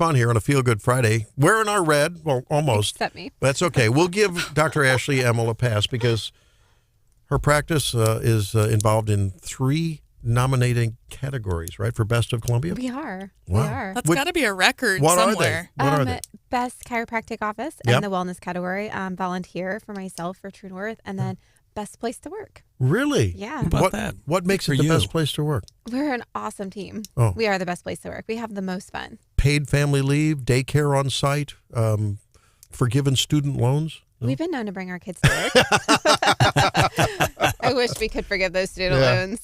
fun here on a Feel Good Friday. Wearing our red, well, almost. Except me. That's okay. We'll give Dr. Ashley Emmel a pass because her practice is involved in 3 nominating categories, right, for Best of Columbia? We are. Wow. We are. That's got to be a record What somewhere. are they? Best chiropractic office Yep. in the wellness category. Volunteer for myself for True North, and then best place to work. Really? Yeah. How about that? What makes Good it for the you. best place to work? We're an awesome team. Oh. We are the best place to work. We have the most fun. Paid family leave, daycare on site, forgiven student loans? No? We've been known to bring our kids to work. I wish we could forgive those student loans.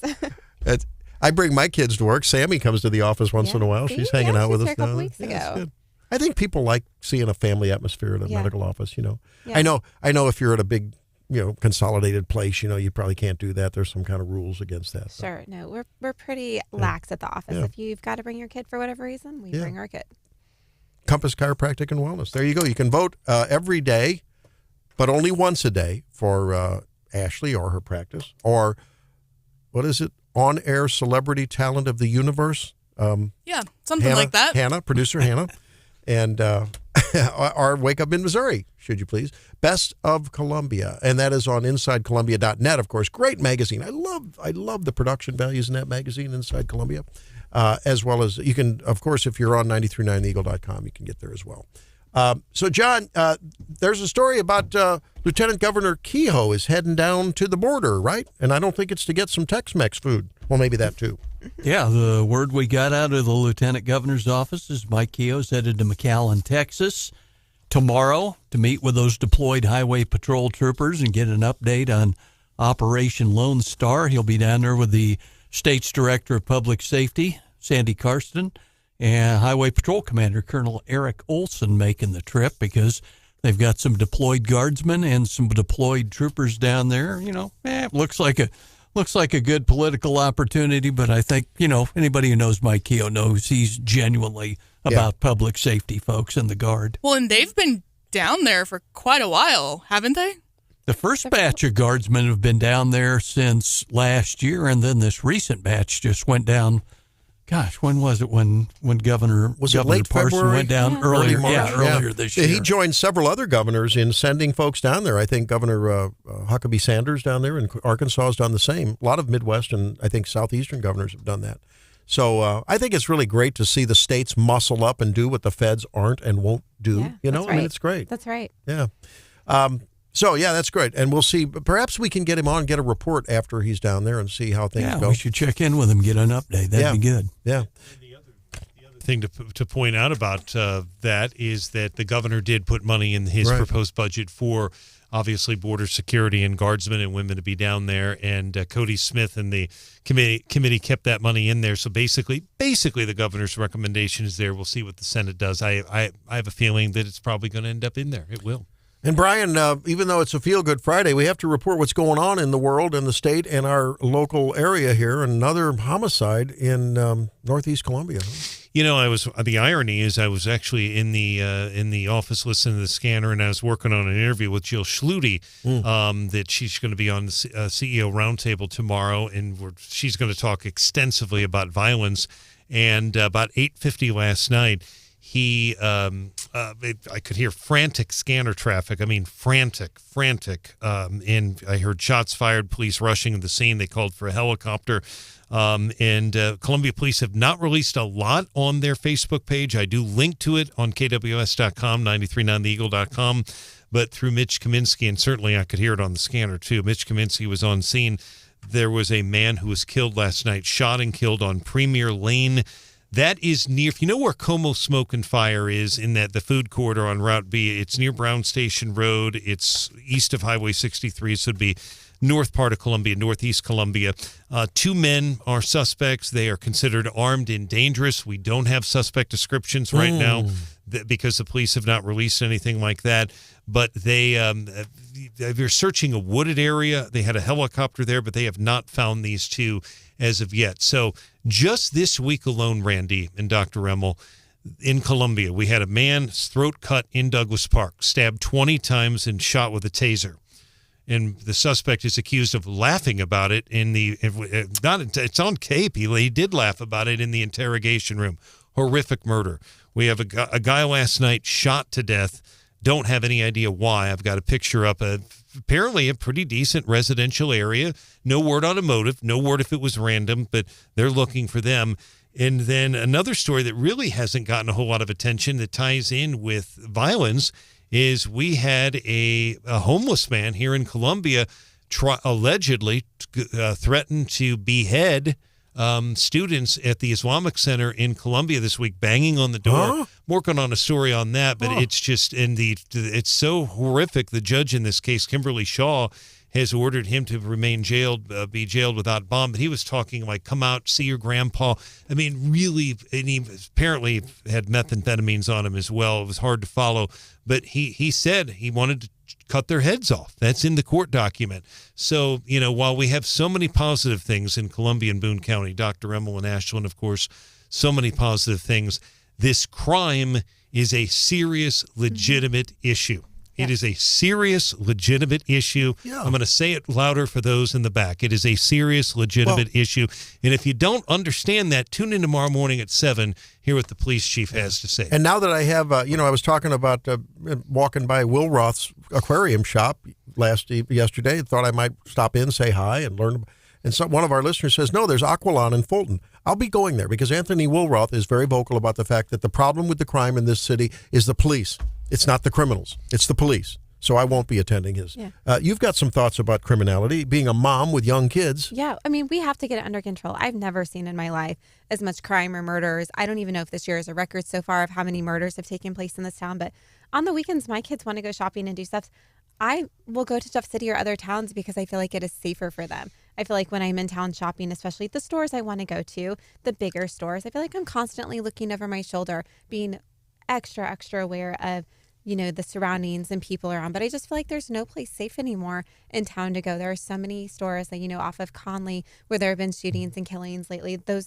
I bring my kids to work. Sammy comes to the office once in a while. See? She's hanging Yeah, out she with was us here a couple now. weeks Yeah, ago. it's good. I think people like seeing a family atmosphere in a medical office, Yeah. I know if you're at a big, consolidated place, you probably can't do that. There's some kind of rules against that. Sure. No, we're pretty lax at the office. Yeah. If you've got to bring your kid for whatever reason, we bring our kid. Compass Chiropractic and Wellness. There you go. You can vote every day, but only once a day for Ashley or her practice. Or what is it? On-air celebrity talent of the universe. Yeah, something Hannah, like that. Hannah, producer Hannah. And our Wake Up in Missouri, should you please. Best of Columbia. And that is on InsideColumbia.net, of course. Great magazine. I love the production values in that magazine, Inside Columbia. As well as you can, of course, if you're on 939theeagle.com, you can get there as well. So, John, there's a story about Lieutenant Governor Kehoe is heading down to the border, right? And I don't think it's to get some Tex-Mex food. Well, maybe that too. Yeah, the word we got out of the Lieutenant Governor's office is Mike Kehoe's headed to McAllen, Texas tomorrow to meet with those deployed Highway Patrol troopers and get an update on Operation Lone Star. He'll be down there with the state's Director of Public Safety, Sandy Karsten, and Highway Patrol Commander Colonel Eric Olson making the trip because they've got some deployed guardsmen and some deployed troopers down there. Looks like a good political opportunity, but I think, anybody who knows Mike Kehoe knows he's genuinely about public safety, folks, in the Guard. Well, and they've been down there for quite a while, haven't they? The first batch of guardsmen have been down there since last year, and then this recent batch just went down. Gosh, when was it when Governor late Parson February? went down Early earlier? March. Earlier this year. He joined several other governors in sending folks down there. I think Governor Huckabee Sanders down there in Arkansas has done the same. A lot of Midwest and I think Southeastern governors have done that. So I think it's really great to see the states muscle up and do what the feds aren't and won't do. Yeah, that's right. It's great. That's right. Yeah. That's great. And we'll see. Perhaps we can get him on, get a report after he's down there and see how things go. We should check in with him, get an update. That'd be good. Yeah. The other thing to point out about that is that the governor did put money in his proposed budget for obviously border security and guardsmen and women to be down there. And Cody Smith and the committee kept that money in there. So basically the governor's recommendation is there. We'll see what the Senate does. I have a feeling that it's probably going to end up in there. It will. And Brian, even though it's a Feel Good Friday, we have to report what's going on in the world and the state and our local area here. Another homicide in Northeast Columbia. The irony is I was actually in the office listening to the scanner, and I was working on an interview with Jill Schluty that she's going to be on the CEO Roundtable tomorrow, and she's going to talk extensively about violence. And about 8:50 last night, I could hear frantic scanner traffic. I mean, frantic. And I heard shots fired, police rushing to the scene. They called for a helicopter. And Columbia Police have not released a lot on their Facebook page. I do link to it on KWS.com, 939theeagle.com, but through Mitch Kaminsky, and certainly I could hear it on the scanner too. Mitch Kaminsky was on scene. There was a man who was killed last night, shot and killed on Premier Lane. That is near, if you know where Como Smoke and Fire is in the food corridor on Route B, it's near Brown Station Road. It's east of Highway 63, so it'd be north part of Columbia, northeast Columbia. 2 men are suspects. They are considered armed and dangerous. We don't have suspect descriptions right now because the police have not released anything like that. But they're searching a wooded area. They had a helicopter there, but they have not found these 2 as of yet. So just this week alone, Randy and Dr. Emmel, in Columbia, we had a man's throat cut in Douglas Park, stabbed 20 times and shot with a taser. And the suspect is accused of laughing about it it's on tape. He did laugh about it in the interrogation room. Horrific murder. We have a guy last night shot to death. Don't have any idea why. I've got a picture up of apparently a pretty decent residential area. No word on a motive. No word if it was random, but they're looking for them. And then another story that really hasn't gotten a whole lot of attention that ties in with violence is we had a homeless man here in Columbia allegedly threatened to behead students at the Islamic Center in Columbia this week, banging on the door. Huh? Working on a story on that, but it's just it's so horrific. The judge in this case, Kimberly Shaw, has ordered him to remain be jailed without bond. But he was talking like, come out, see your grandpa. I mean, really, and he apparently had methamphetamines on him as well. It was hard to follow, but he said he wanted to cut their heads off. That's in the court document. So, while we have so many positive things in Columbia and Boone County, Dr. Emmelyn Ashland, of course, so many positive things, this crime is a serious, legitimate issue. It is a serious, legitimate issue. Yeah. I'm going to say it louder for those in the back. It is a serious, legitimate issue. And if you don't understand that, tune in tomorrow morning at 7, hear what the police chief has to say. And now that I have, I was talking about walking by Will Roth's aquarium shop yesterday. Thought I might stop in, say hi, and learn. And so one of our listeners says, no, there's Aqualon in Fulton. I'll be going there because Anthony Wilroth is very vocal about the fact that the problem with the crime in this city is the police. It's not the criminals. It's the police. So I won't be attending his. Yeah. You've got some thoughts about criminality, being a mom with young kids. Yeah. I mean, we have to get it under control. I've never seen in my life as much crime or murders. I don't even know if this year is a record so far of how many murders have taken place in this town. But on the weekends, my kids want to go shopping and do stuff. I will go to Jeff City or other towns because I feel like it is safer for them. I feel like when I'm in town shopping, especially at the stores I want to go to, the bigger stores, I feel like I'm constantly looking over my shoulder, being extra aware of, the surroundings and people around. But I just feel like there's no place safe anymore in town to go. There are so many stores that, off of Conley where there have been shootings and killings lately. Those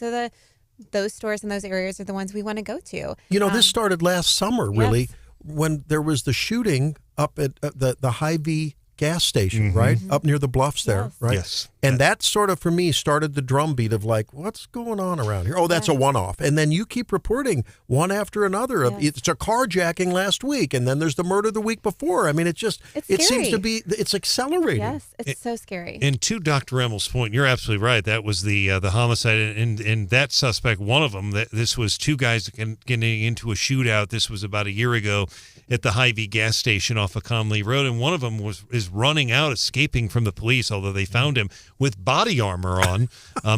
stores and those areas are the ones we want to go to. This started last summer, really, when there was the shooting up at the Hy-Vee gas station, right? Up near the bluffs there, right? Yes. And that sort of, for me, started the drumbeat of like, what's going on around here? Oh, that's a one-off. And then you keep reporting one after another. It's a carjacking last week, and then there's the murder the week before. I mean, it seems to be, it's accelerating. Yes, it's so scary. And to Dr. Emmel's point, you're absolutely right. That was the homicide, and that suspect, one of them, this was two guys getting into a shootout. This was about a year ago at the Hy-Vee gas station off of Conley Road, and one of them is running out, escaping from the police, although they found him with body armor on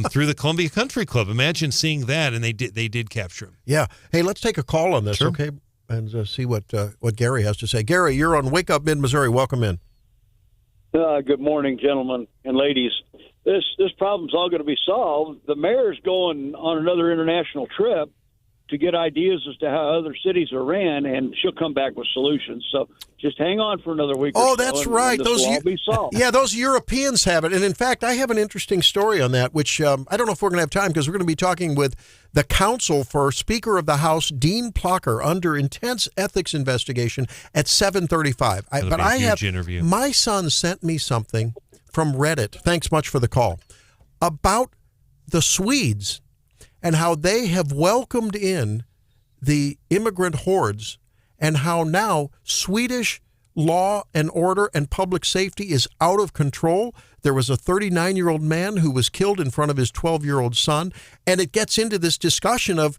through the Columbia Country Club. Imagine seeing that, and they did capture him. Yeah. Hey, let's take a call on this, okay? And see what Gary has to say. Gary, you're on Wake Up Mid-Missouri. Welcome in. Good morning, gentlemen and ladies. This problem's all going to be solved. The mayor's going on another international trip to get ideas as to how other cities are ran, and she'll come back with solutions. So just hang on for another week. Oh, that's right. This will all be solved. Yeah, those Europeans have it. And in fact, I have an interesting story on that, which I don't know if we're going to have time because we're going to be talking with the counsel for Speaker of the House, Dean Plocher, under intense ethics investigation at 7:35. But I have interview. My son sent me something from Reddit. Thanks much for the call about the Swedes and how they have welcomed in the immigrant hordes, and how now Swedish law and order and public safety is out of control. There was a 39-year-old man who was killed in front of his 12-year-old son, and it gets into this discussion of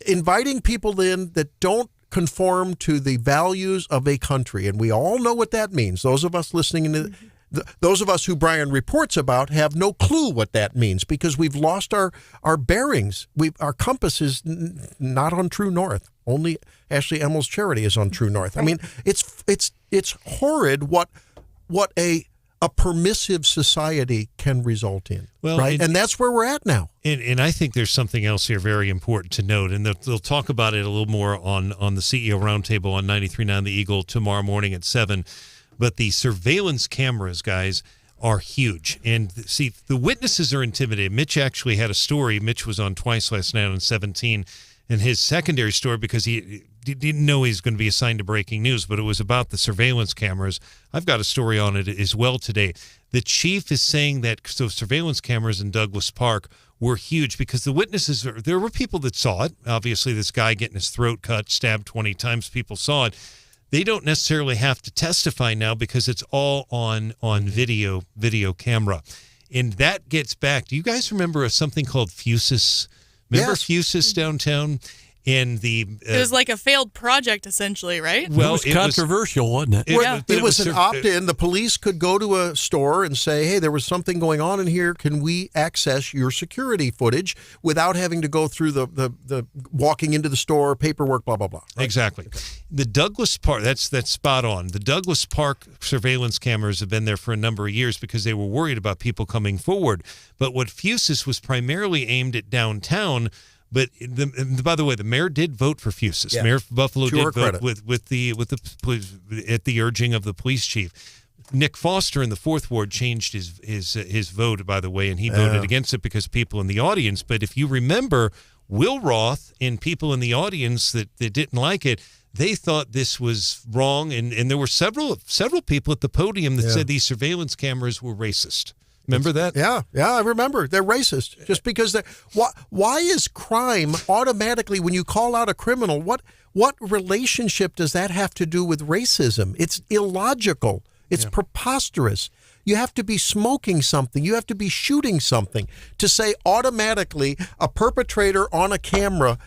inviting people in that don't conform to the values of a country, and we all know what that means. Those of us listening to those of us who Brian reports about have no clue what that means because we've lost our bearings. Our compass is not on true north. Only Ashley Emmel's charity is on true north. I mean, it's horrid what a permissive society can result in. Well, right? And that's where we're at now. And I think there's something else here very important to note, and they'll talk about it a little more on the CEO Roundtable on 93.9 The Eagle tomorrow morning at 7. But the surveillance cameras, guys, are huge. And see, the witnesses are intimidated. Mitch actually had a story. Mitch was on twice last night on 17. And his secondary story, because he didn't know he was going to be assigned to breaking news, but it was about the surveillance cameras. I've got a story on it as well today. The chief is saying that surveillance cameras in Douglas Park were huge because the witnesses, there were people that saw it. Obviously, this guy getting his throat cut, stabbed 20 times, people saw it. They don't necessarily have to testify now because it's all on video camera. And that gets back. Do you guys remember something called Fusus? Remember Fusus downtown? And it was like a failed project, essentially, right? Well, it was controversial, wasn't it? It was an opt-in. The police could go to a store and say, hey, there was something going on in here. Can we access your security footage without having to go through the walking into the store, paperwork, blah, blah, blah. Right? Exactly. The Douglas Park, that's spot on. The Douglas Park surveillance cameras have been there for a number of years because they were worried about people coming forward. But what Fusus was primarily aimed at downtown. But by the way, the mayor did vote for Fusus. Yeah. Mayor of Buffalo did vote with at the urging of the police chief. Nick Foster in the 4th Ward changed his vote, by the way, and he voted against it because people in the audience. But if you remember, Will Roth and people in the audience that didn't like it, they thought this was wrong, and there were several people at the podium that said these surveillance cameras were racist. Remember that? Yeah, I remember. They're racist just because they're. Why is crime automatically when you call out a criminal? What relationship does that have to do with racism? It's illogical. It's preposterous. You have to be smoking something. You have to be shooting something to say automatically a perpetrator on a camera,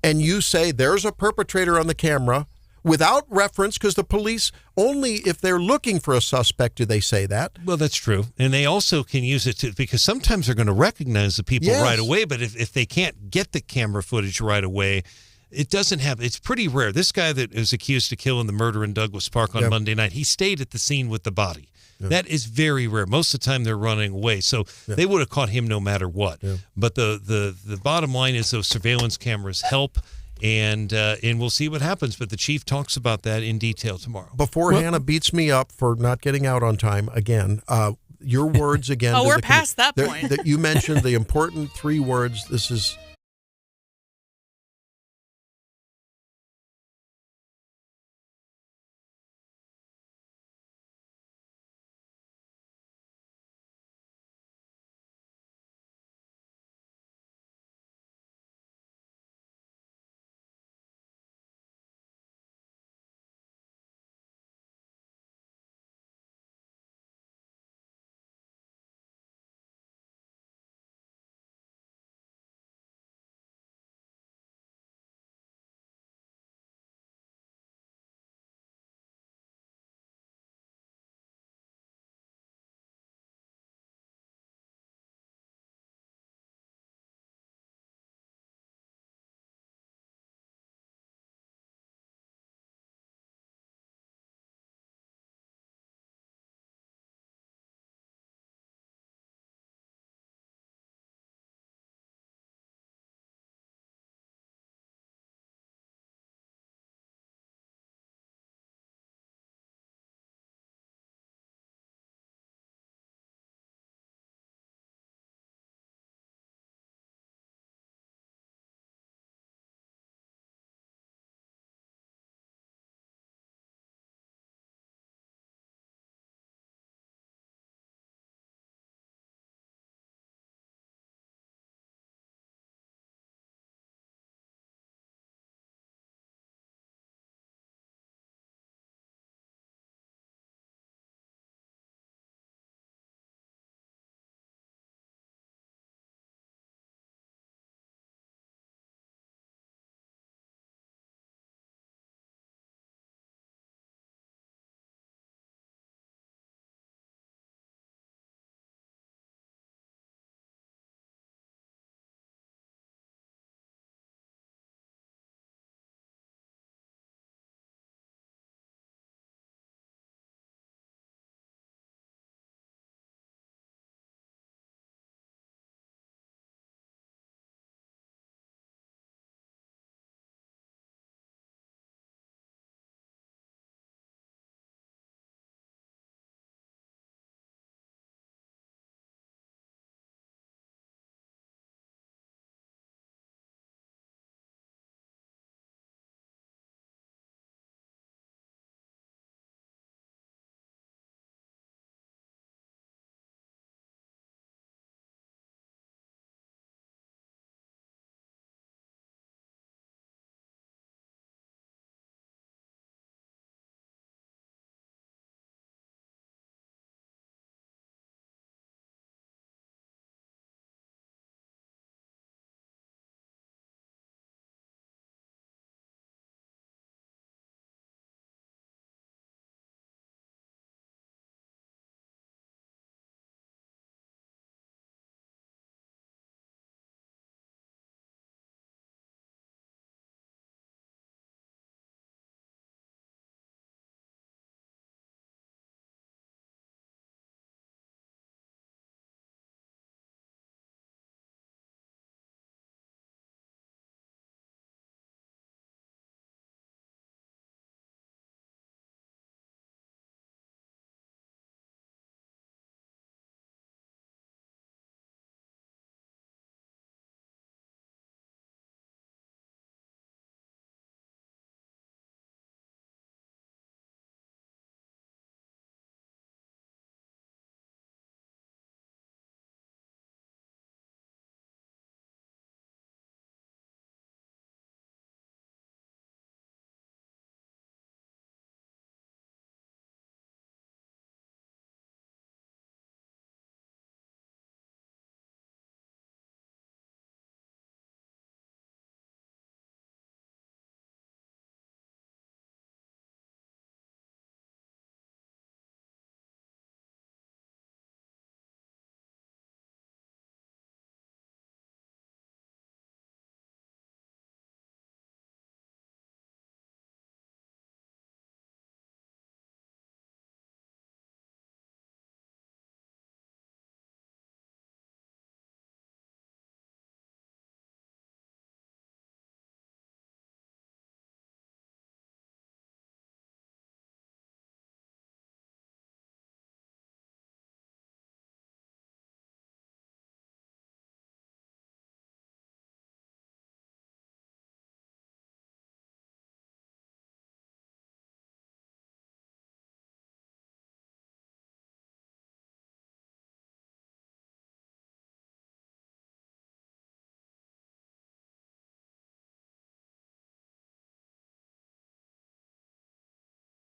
and you say there's a perpetrator on the camera. Without reference, because the police, only if they're looking for a suspect do they say that. Well, that's true. And they also can use it because sometimes they're going to recognize the people right away, but if they can't get the camera footage right away, it's pretty rare. This guy that was accused of killing the murder in Douglas Park on Monday night, he stayed at the scene with the body. Yeah. That is very rare. Most of the time they're running away. So they would have caught him no matter what. Yeah. But the bottom line is those surveillance cameras help. And we'll see what happens. But the chief talks about that in detail tomorrow. Before Hannah beats me up for not getting out on time again, your words again. We're past that point. That you mentioned the important 3 words. This is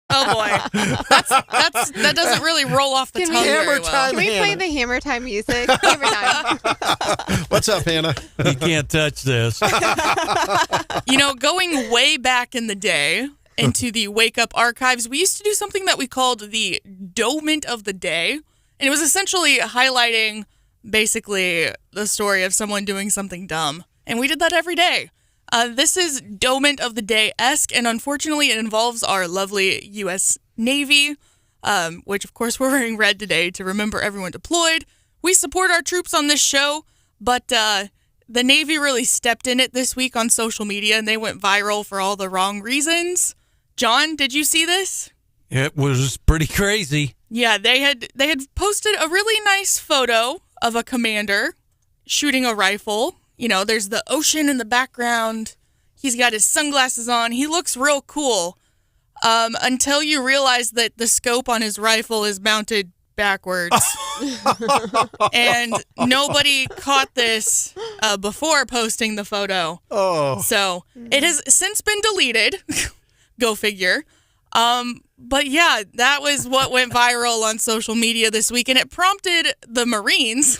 Oh boy, that doesn't really roll off the Can we- tongue very Hammer well. time. Can we play Hannah. the hammer time music? Hammer time. What's up, Hannah? You can't touch this. Going way back in the day into the Wake Up archives, we used to do something that we called the Moment of the Day. And it was essentially highlighting basically the story of someone doing something dumb. And we did that every day. This is Moment of the Day-esque, and unfortunately it involves our lovely U.S. Navy, which of course we're wearing red today to remember everyone deployed. We support our troops on this show, but the Navy really stepped in it this week on social media, and they went viral for all the wrong reasons. John, did you see this? It was pretty crazy. Yeah, they had posted a really nice photo of a commander shooting a rifle. There's the ocean in the background. He's got his sunglasses on. He looks real cool. Until you realize that the scope on his rifle is mounted backwards. And nobody caught this before posting the photo. Oh. So it has since been deleted. Go figure. But yeah, that was what went viral on social media this week, and it prompted the Marines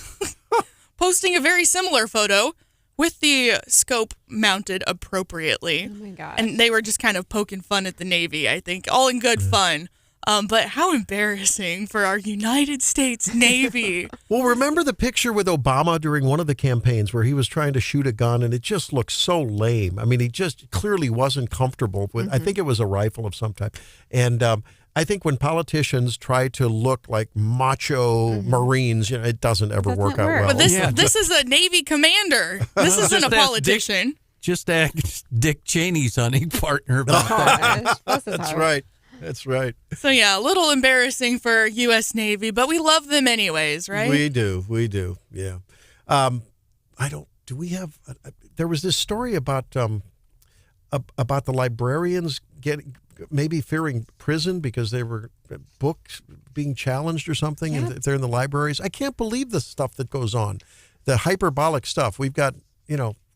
posting a very similar photo with the scope mounted appropriately. Oh my gosh. And they were just kind of poking fun at the Navy, I think, all in good fun. But how embarrassing for our United States Navy. Well, remember the picture with Obama during one of the campaigns where he was trying to shoot a gun and it just looked so lame. I mean, he just clearly wasn't comfortable with, I think it was a rifle of some type. And I think when politicians try to look like macho Marines, it doesn't ever Doesn't work out work. well. But this is a Navy commander. This isn't a Just ask politician. Just ask Dick Cheney's hunting partner about that. Gosh, bless his That's heart. right. That's right. So yeah, a little embarrassing for U.S. Navy, but we love them anyways, right? We do. Yeah. Do we have, there was this story about the librarians maybe fearing prison because they were books being challenged or something, and if they're in the libraries. I can't believe the stuff that goes on, the hyperbolic stuff. We've got,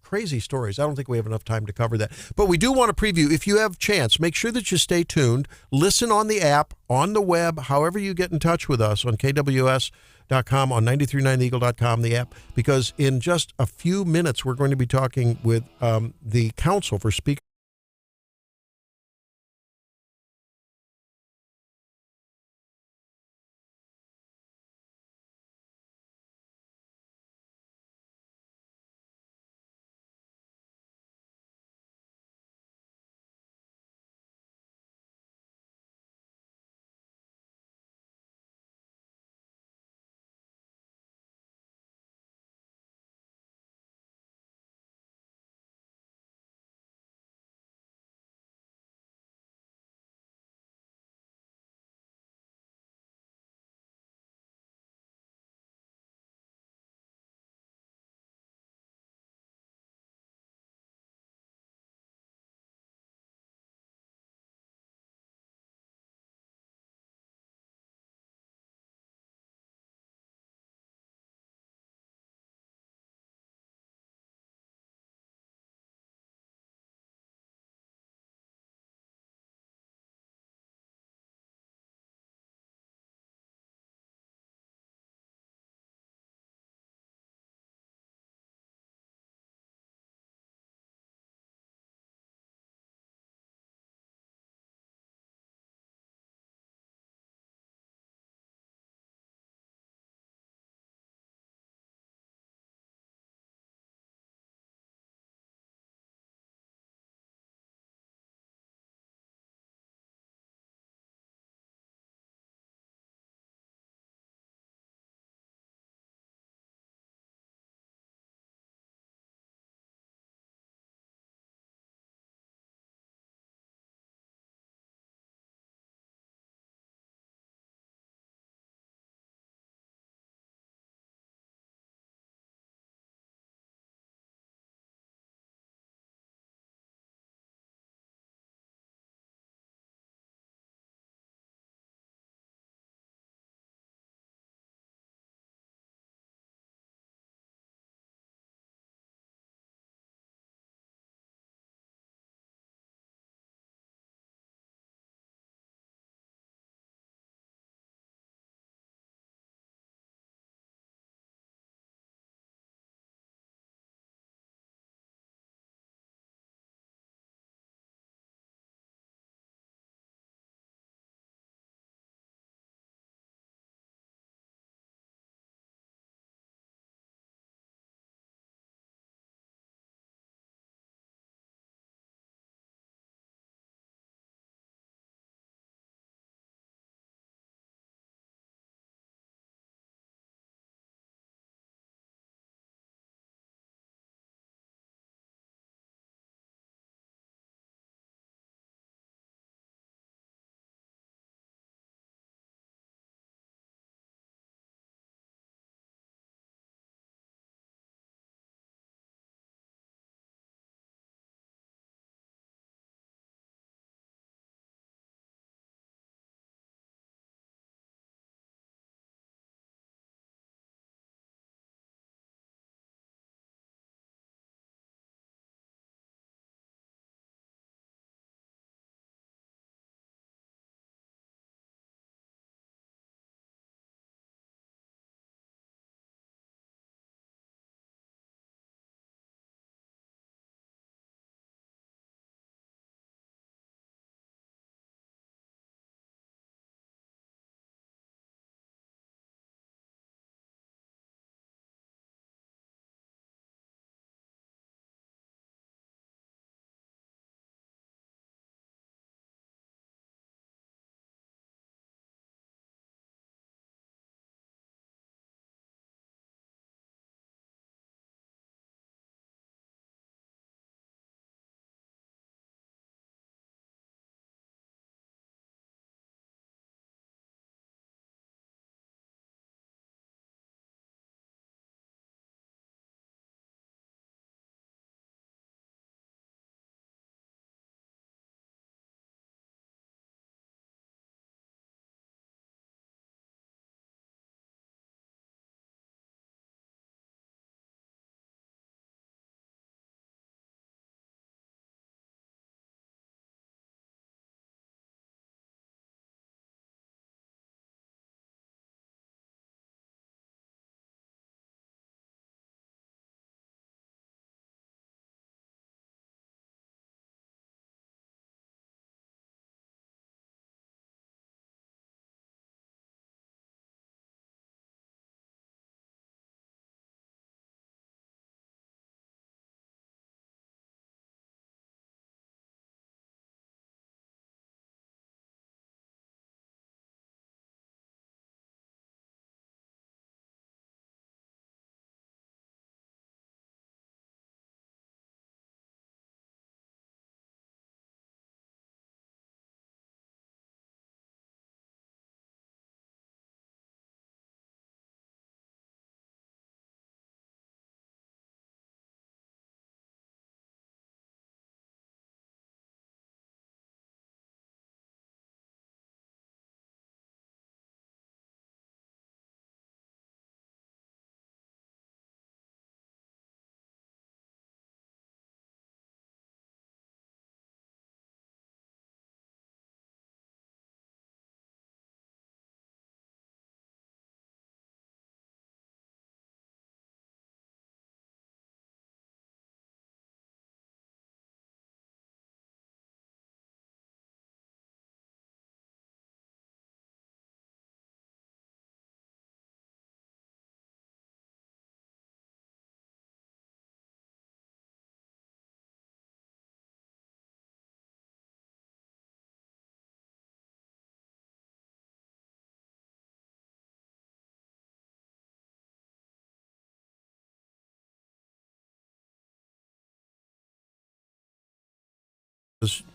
crazy stories. I don't think we have enough time to cover that. But we do want to preview. If you have chance, make sure that you stay tuned. Listen on the app, on the web, however you get in touch with us on KWS.com, on 939theeagle.com, the app, because in just a few minutes, we're going to be talking with the counsel for Speaker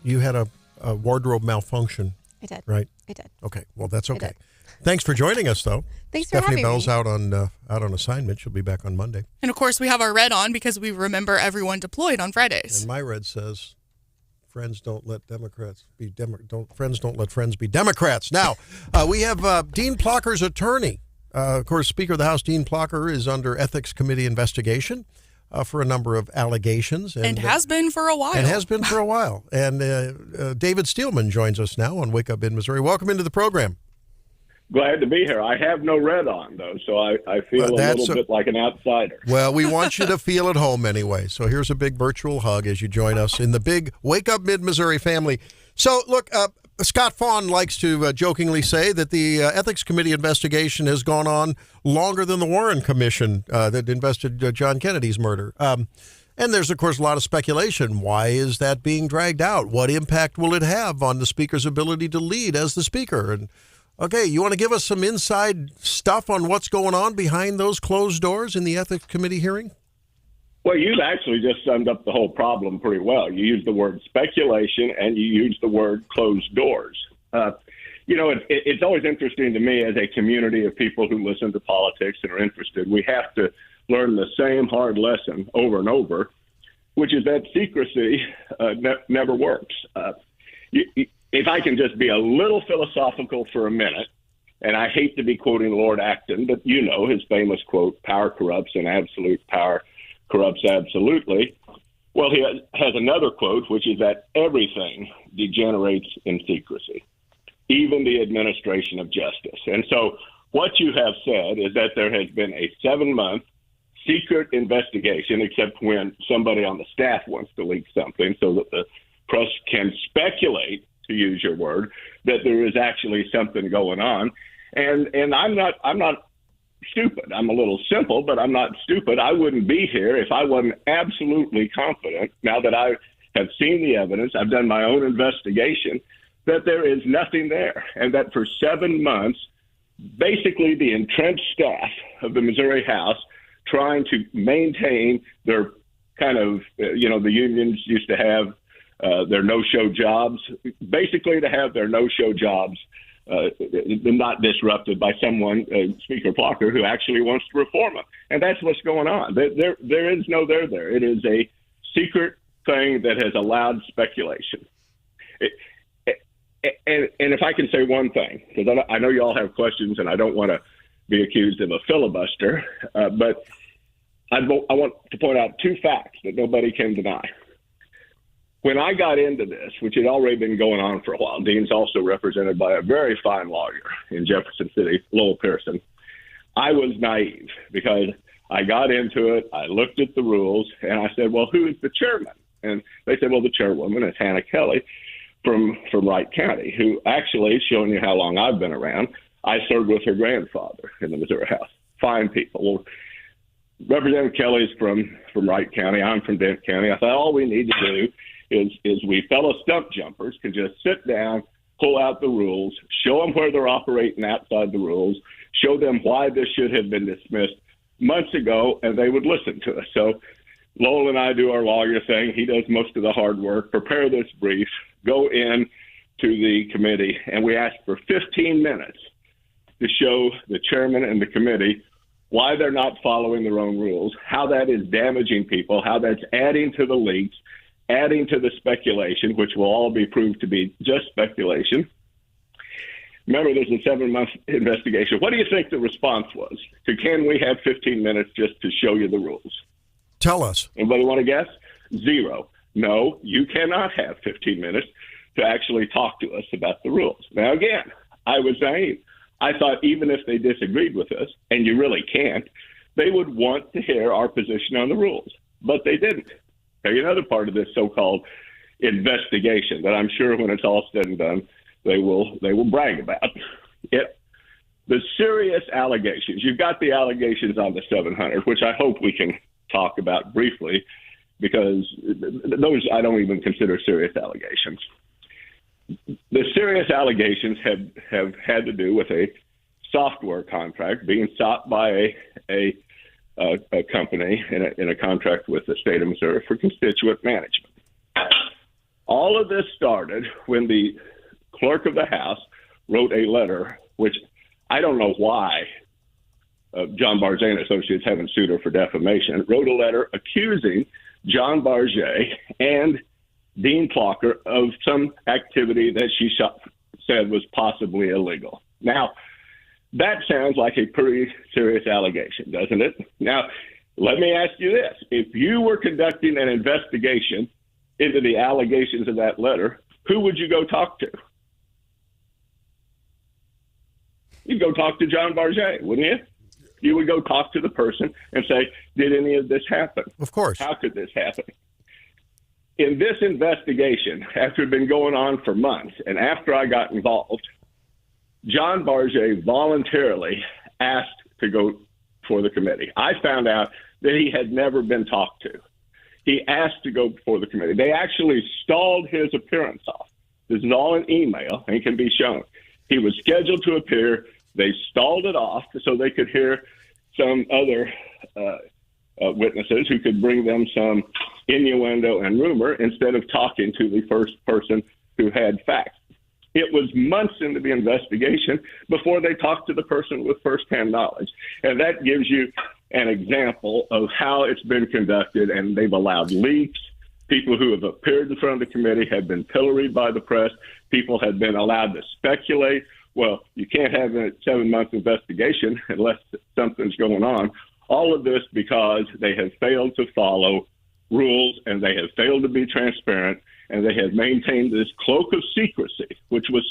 You had a wardrobe malfunction. I did. Right? I did. Okay. Well, that's okay. Thanks for joining us, though. Thanks for Stephanie having Bell's me. out on assignment. She'll be back on Monday. And of course, we have our red on because we remember everyone deployed on Fridays. And my red says, "Friends don't let Democrats be friends don't let friends be Democrats." Now, we have Dean Plocher's attorney. Of course, Speaker of the House Dean Plocher is under Ethics Committee investigation for a number of allegations. And has been for a while. And David Steelman joins us now on Wake Up in Missouri. Welcome into the program. Glad to be here. I have no red on, though, so I feel a little bit like an outsider. Well, we want you to feel at home anyway. So here's a big virtual hug as you join us in the big Wake Up Mid-Missouri family. So, look, Scott Fawn likes to jokingly say that the Ethics Committee investigation has gone on longer than the Warren Commission that invested John Kennedy's murder. And there's, of course, a lot of speculation. Why is that being dragged out? What impact will it have on the Speaker's ability to lead as the Speaker? And okay, you want to give us some inside stuff on what's going on behind those closed doors in the Ethics Committee hearing? Well, you've actually just summed up the whole problem pretty well. You used the word speculation and you used the word closed doors. It's always interesting to me as a community of people who listen to politics and are interested. We have to learn the same hard lesson over and over, which is that secrecy never works. If I can just be a little philosophical for a minute, and I hate to be quoting Lord Acton, but you know his famous quote, "Power corrupts and absolute power corrupts absolutely." Well, he has another quote, which is that everything degenerates in secrecy, even the administration of justice. And so what you have said is that there has been a 7-month secret investigation, except when somebody on the staff wants to leak something so that the press can speculate, to use your word, that there is actually something going on. And I'm not stupid. I'm a little simple, but I'm not stupid. I wouldn't be here if I wasn't absolutely confident, now that I have seen the evidence, I've done my own investigation, that there is nothing there. And that for 7 months, basically the entrenched staff of the Missouri House trying to maintain their kind of, the unions used to have their no-show jobs, basically to have their no-show jobs not disrupted by someone, Speaker Plocher, who actually wants to reform them. And that's what's going on. There is no there there. It is a secret thing that has allowed speculation. And if I can say one thing, because I know you all have questions and I don't want to be accused of a filibuster, but I want to point out 2 facts that nobody can deny. When I got into this, which had already been going on for a while, Dean's also represented by a very fine lawyer in Jefferson City, Lowell Pearson, I was naive because I got into it, I looked at the rules, and I said, well, who is the chairman? And they said, well, the chairwoman is Hannah Kelly from Wright County, who actually, showing you how long I've been around, I served with her grandfather in the Missouri House. Fine people. Well, Representative Kelly's from Wright County. I'm from Dent County. I thought all we need to do is we fellow stump jumpers can just sit down, pull out the rules, show them where they're operating outside the rules, show them why this should have been dismissed months ago, and they would listen to us. So Lowell and I do our lawyer thing. He does most of the hard work, prepare this brief, go in to the committee, and we ask for 15 minutes to show the chairman and the committee why they're not following their own rules, how that is damaging people, how that's adding to the leaks, adding to the speculation, which will all be proved to be just speculation. Remember, there's a 7-month investigation. What do you think the response was to can we have 15 minutes just to show you the rules? Tell us. Anybody want to guess? 0. No, you cannot have 15 minutes to actually talk to us about the rules. Now, again, I was naive. I thought even if they disagreed with us, and you really can't, they would want to hear our position on the rules. But they didn't. Tell you another part of this so-called investigation that I'm sure when it's all said and done, they will brag about. The serious allegations. You've got the allegations on the 700, which I hope we can talk about briefly, because those I don't even consider serious allegations. The serious allegations have had to do with a software contract being sought by a company in a contract with the state of Missouri for constituent management. All of this started when the clerk of the House wrote a letter, which I don't know why John Barget and Associates haven't sued her for defamation, wrote a letter accusing John Barget and Dean Plocher of some activity that she said was possibly illegal. Now, that sounds like a pretty serious allegation, doesn't it? Now, let me ask you this. If you were conducting an investigation into the allegations of that letter, who would you go talk to? You'd go talk to John Barget, wouldn't you? You would go talk to the person and say, did any of this happen? Of course. How could this happen? In this investigation, after it had been going on for months, and after I got involved, John Barget voluntarily asked to go before the committee. I found out that he had never been talked to. He asked to go before the committee. They actually stalled his appearance off. This is all in email and can be shown. He was scheduled to appear. They stalled it off so they could hear some other witnesses who could bring them some innuendo and rumor instead of talking to the first person who had facts. It was months into the investigation before they talked to the person with firsthand knowledge. And that gives you an example of how it's been conducted, and they've allowed leaks. People who have appeared in front of the committee have been pilloried by the press. People have been allowed to speculate. Well, you can't have a 7-month investigation unless something's going on. All of this because they have failed to follow rules, and they have failed to be transparent, and they have maintained this cloak of secrecy, which was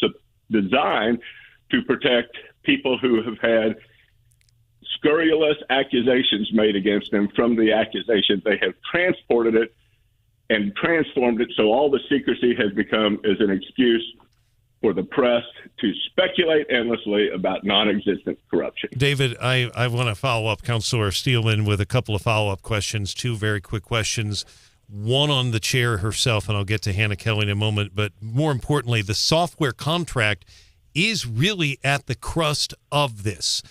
designed to protect people who have had scurrilous accusations made against them. From the accusations, they have transported it and transformed it so all the secrecy has become as an excuse for the press to speculate endlessly about non-existent corruption. David, I want to follow up Councilor Steelman with a couple of follow-up questions, 2 very quick questions. One on the chair herself, and I'll get to Hannah Kelly in a moment, but more importantly, the software contract is really at the crust of this.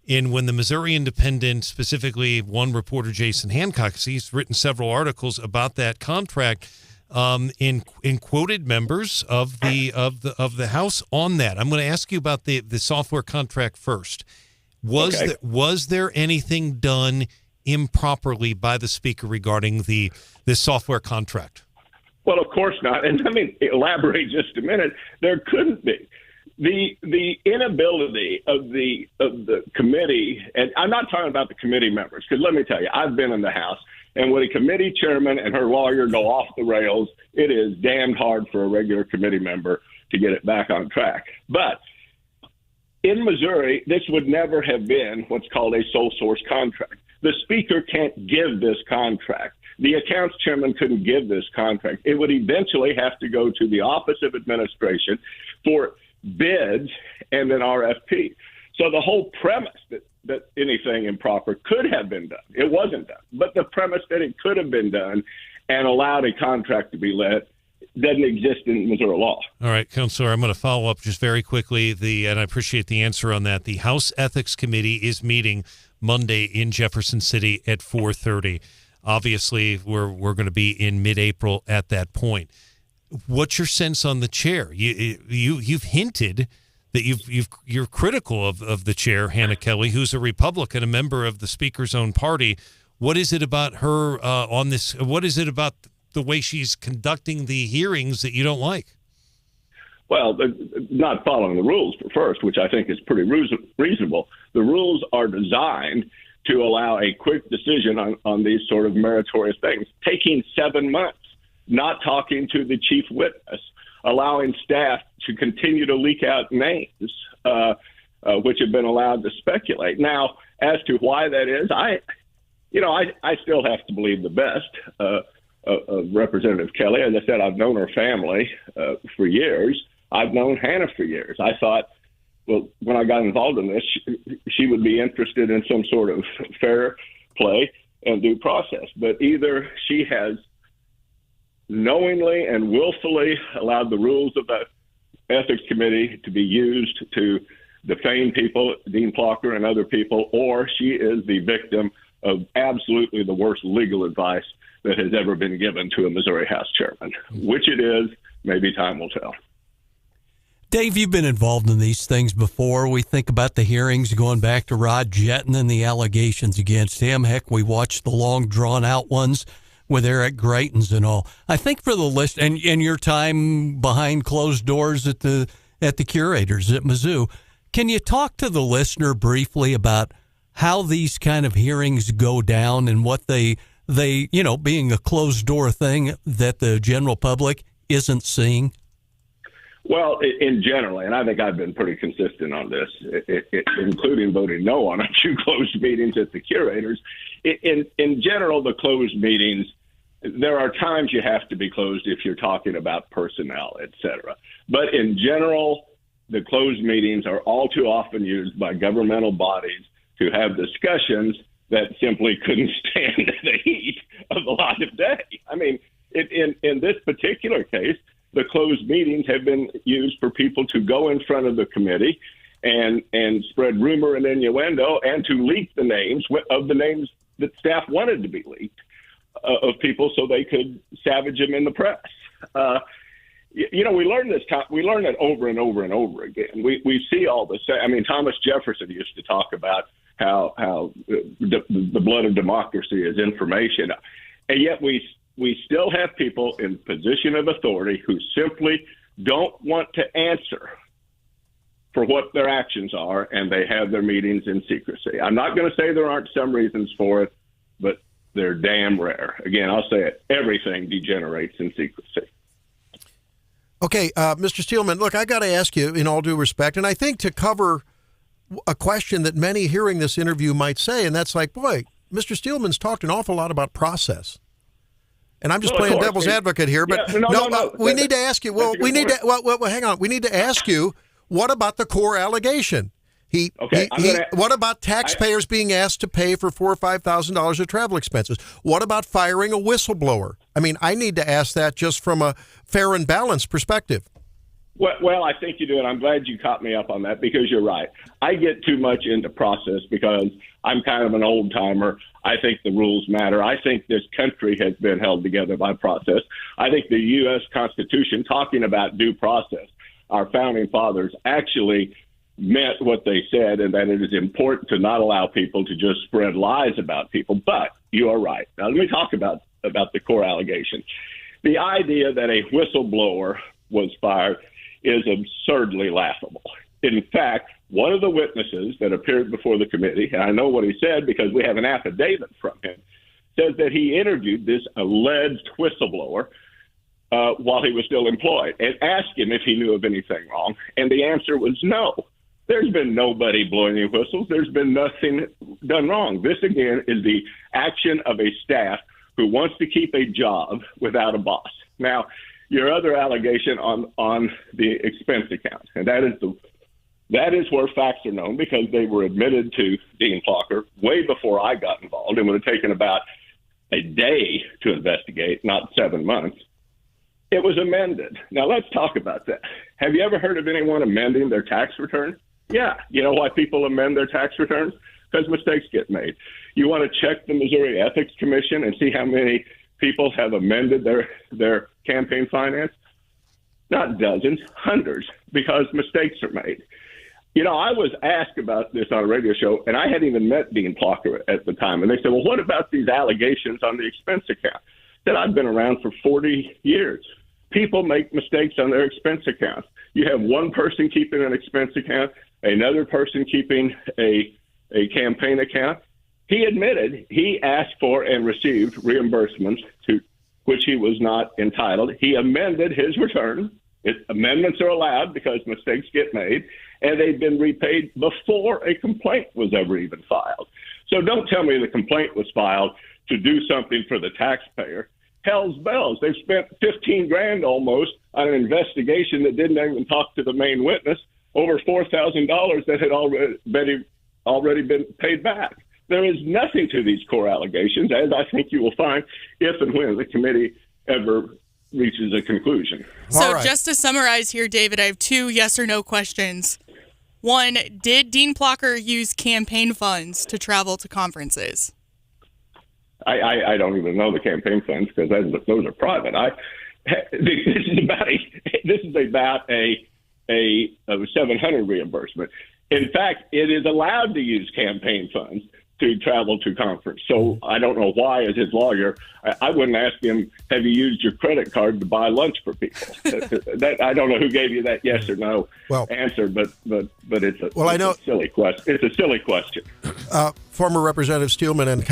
And when the Missouri Independent, specifically one reporter, Jason Hancock, he's written several articles about that contract, in quoted members of the House on that. I'm going to ask you about the software contract first. Was there anything done improperly by the speaker regarding this software contract? Well, of course not. And let me elaborate just a minute. There couldn't be. The inability of the committee, and I'm not talking about the committee members, because let me tell you, I've been in the House, and when a committee chairman and her lawyer go off the rails, it is damned hard for a regular committee member to get it back on track. But in Missouri, this would never have been what's called a sole source contract. The speaker can't give this contract. The accounts chairman couldn't give this contract. It would eventually have to go to the Office of Administration for bids and an RFP. So the whole premise that anything improper could have been done, it wasn't done. But the premise that it could have been done and allowed a contract to be let doesn't exist in Missouri law. All right, Councilor, I'm going to follow up just very quickly. And I appreciate the answer on that. The House Ethics Committee is meeting Monday in Jefferson City at 4:30. Obviously, we're going to be in mid-April at that point. What's your sense on the chair? You've hinted that you're critical of the chair, Hannah Kelly, who's a Republican, a member of the Speaker's own party. What is it about her on this? What is it about the way she's conducting the hearings that you don't like? Well, not following the rules first, which I think is pretty reasonable. The rules are designed to allow a quick decision on these sort of meritorious things. Taking 7 months, not talking to the chief witness, allowing staff to continue to leak out names, which have been allowed to speculate. Now, as to why that is, I still have to believe the best of Representative Kelly. As I said, I've known her family for years. I've known Hannah for years. I thought, well, when I got involved in this, she would be interested in some sort of fair play and due process. But either she has knowingly and willfully allowed the rules of the Ethics Committee to be used to defame people, Dean Plocher and other people, or she is the victim of absolutely the worst legal advice that has ever been given to a Missouri House chairman. Which it is, maybe time will tell. Dave, you've been involved in these things before. We think about the hearings going back to Rod Jetton and the allegations against him. Heck, we watched the long, drawn-out ones with Eric Greitens and all. I think for the list, and your time behind closed doors at the curators at Mizzou, can you talk to the listener briefly about how these kind of hearings go down and what they being a closed-door thing that the general public isn't seeing? Well, in general, and I think I've been pretty consistent on this, including voting no on a few closed meetings at the curators. In general, the closed meetings, there are times you have to be closed if you're talking about personnel, et cetera. But in general, the closed meetings are all too often used by governmental bodies to have discussions that simply couldn't stand the heat of the light of day. I mean, in this particular case, the closed meetings have been used for people to go in front of the committee and spread rumor and innuendo and to leak the names that staff wanted to be leaked of people so they could savage them in the press. We learn it over and over and over again. We see all this. I mean, Thomas Jefferson used to talk about how the blood of democracy is information, and yet we still have people in position of authority who simply don't want to answer for what their actions are, and they have their meetings in secrecy. I'm not going to say there aren't some reasons for it, but they're damn rare. Again, I'll say it. Everything degenerates in secrecy. Okay, Mr. Steelman, look, I got to ask you in all due respect, and I think to cover a question that many hearing this interview might say, and that's like, boy, Mr. Steelman's talked an awful lot about process. And I'm just playing devil's advocate here, but we need to ask you. Well, hang on. We need to ask you, what about the core allegation? What about taxpayers being asked to pay for $4,000 or $5,000 of travel expenses? What about firing a whistleblower? I mean, I need to ask that just from a fair and balanced perspective. Well, I think you do, and I'm glad you caught me up on that because you're right. I get too much into process because I'm kind of an old timer. I think the rules matter. I think this country has been held together by process. I think the U.S. Constitution, talking about due process, our founding fathers actually meant what they said, and that it is important to not allow people to just spread lies about people. But you are right. Now, let me talk about the core allegation. The idea that a whistleblower was fired is absurdly laughable. In fact, one of the witnesses that appeared before the committee, and I know what he said because we have an affidavit from him, says that he interviewed this alleged whistleblower while he was still employed and asked him if he knew of anything wrong. And the answer was no. There's been nobody blowing any whistles. There's been nothing done wrong. This, again, is the action of a staff who wants to keep a job without a boss. Now, your other allegation on the expense account, and that is where facts are known because they were admitted to Dean Plocher way before I got involved. It would have taken about a day to investigate, not 7 months. It was amended. Now, let's talk about that. Have you ever heard of anyone amending their tax return? Yeah. You know why people amend their tax returns? Because mistakes get made. You want to check the Missouri Ethics Commission and see how many people have amended their campaign finance? Not dozens, hundreds, because mistakes are made. You know, I was asked about this on a radio show, and I hadn't even met Dean Plocher at the time. And they said, well, what about these allegations on the expense account? I said, I've been around for 40 years. People make mistakes on their expense accounts. You have one person keeping an expense account, another person keeping a campaign account. He admitted he asked for and received reimbursements to which he was not entitled. He amended his return. Amendments are allowed because mistakes get made, and they've been repaid before a complaint was ever even filed. So don't tell me the complaint was filed to do something for the taxpayer. Hell's bells. They've spent $15,000 almost on an investigation that didn't even talk to the main witness, over $4,000 that had already been paid back. There is nothing to these core allegations, as I think you will find if and when the committee ever reaches a conclusion. So just to summarize here, David, I have 2 yes or no questions. One, did Dean Plocher use campaign funds to travel to conferences? I don't even know the campaign funds because those are private. This is about a 700 reimbursement. In fact, it is allowed to use campaign funds to travel to conference. So I don't know why, as his lawyer, I wouldn't ask him, have you used your credit card to buy lunch for people? I don't know who gave you that yes or no answer, but it's a silly question. It's a silly question. Former Representative Steelman and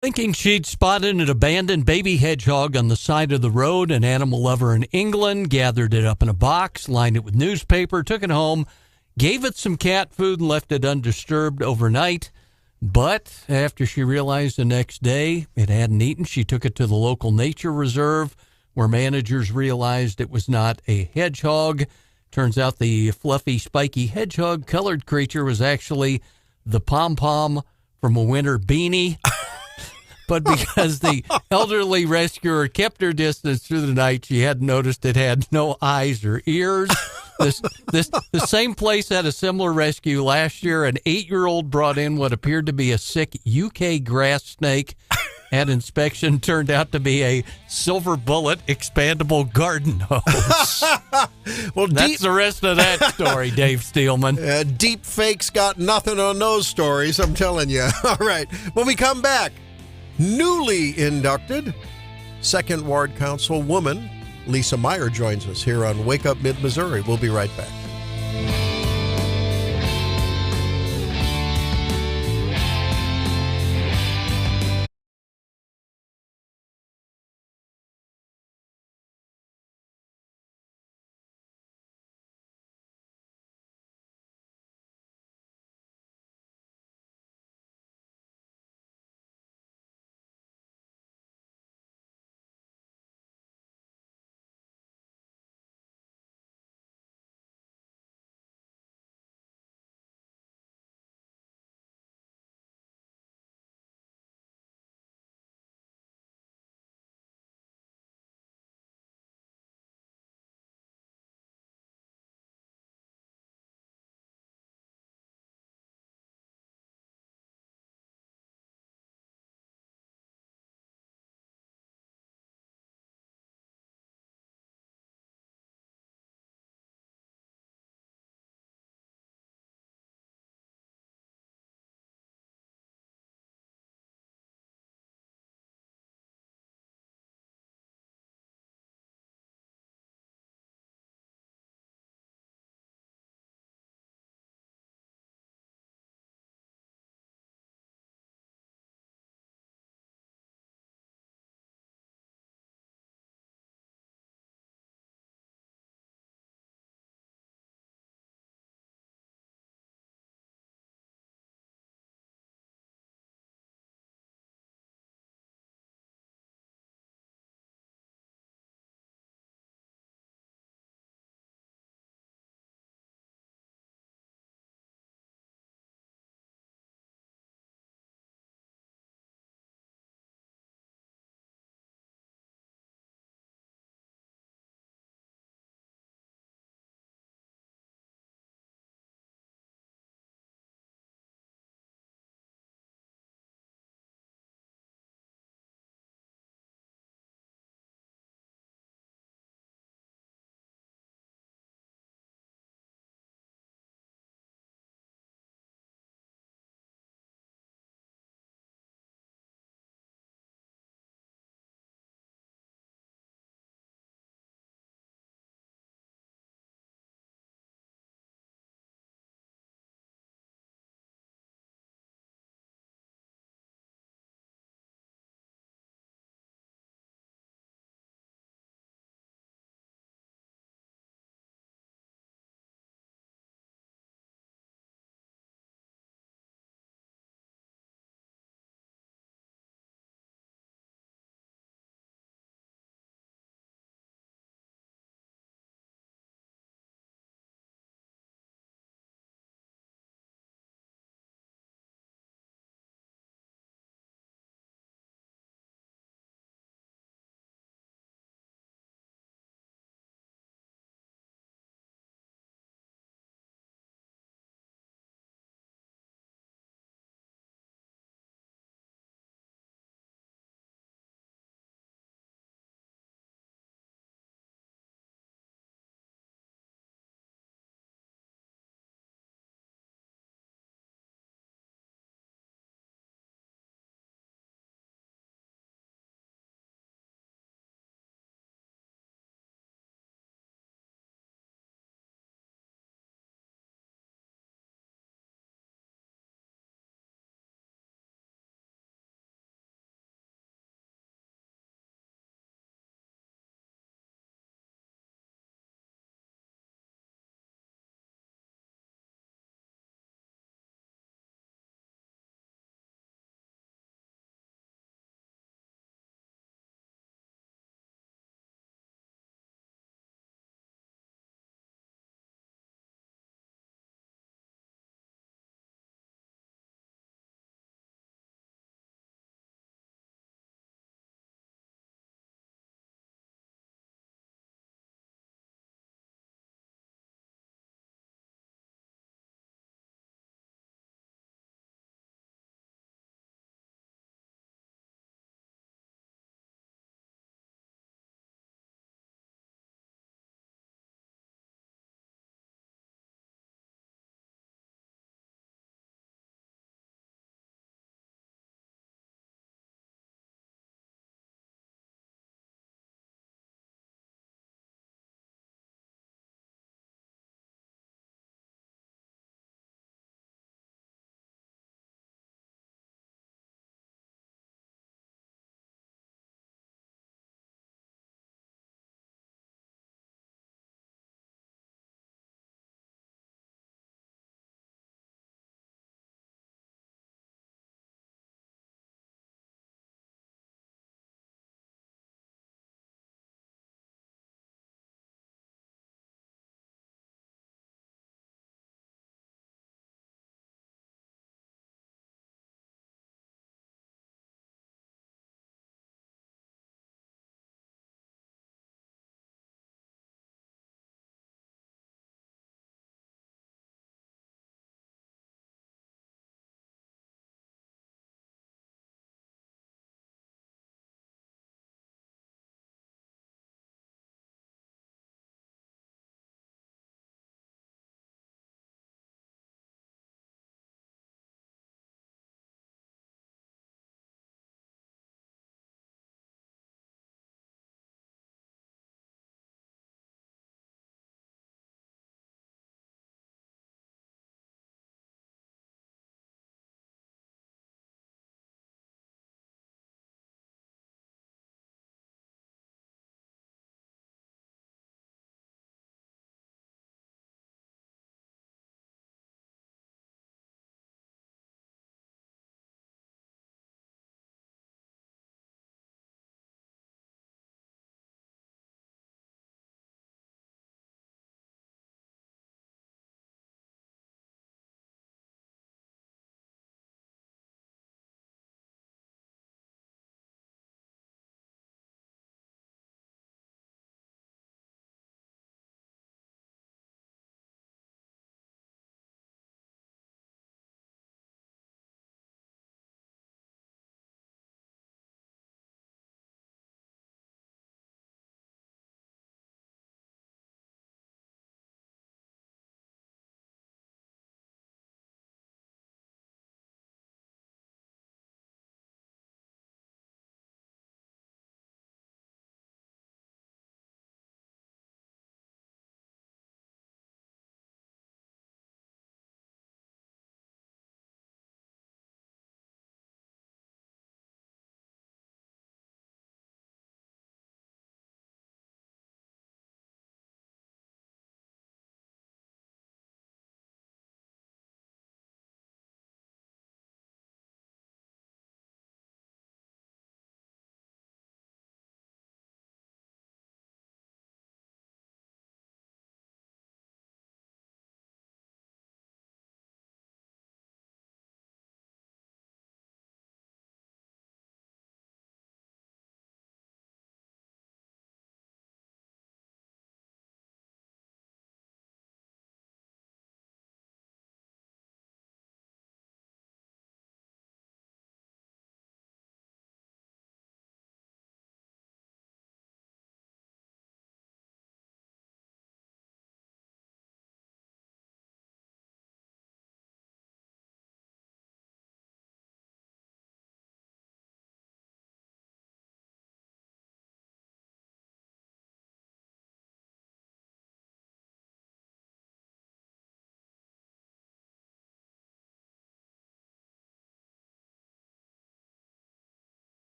Thinking she'd spotted an abandoned baby hedgehog on the side of the road, an animal lover in England gathered it up in a box, lined it with newspaper, took it home, gave it some cat food, and left it undisturbed overnight. But after she realized the next day it hadn't eaten, she took it to the local nature reserve, where managers realized it was not a hedgehog. Turns out the fluffy, spiky hedgehog-colored creature was actually the pom-pom from a winter beanie. But because the elderly rescuer kept her distance through the night, she hadn't noticed it had no eyes or ears. The same place had a similar rescue last year. An 8-year-old brought in what appeared to be a sick UK grass snake. At inspection, turned out to be a silver bullet expandable garden hose. Well, that's the rest of that story, Dave Steelman. Deep fakes got nothing on those stories, I'm telling you. All right. When we come back, newly inducted 2nd Ward Councilwoman Lisa Meyer joins us here on Wake Up Mid-Missouri. We'll be right back.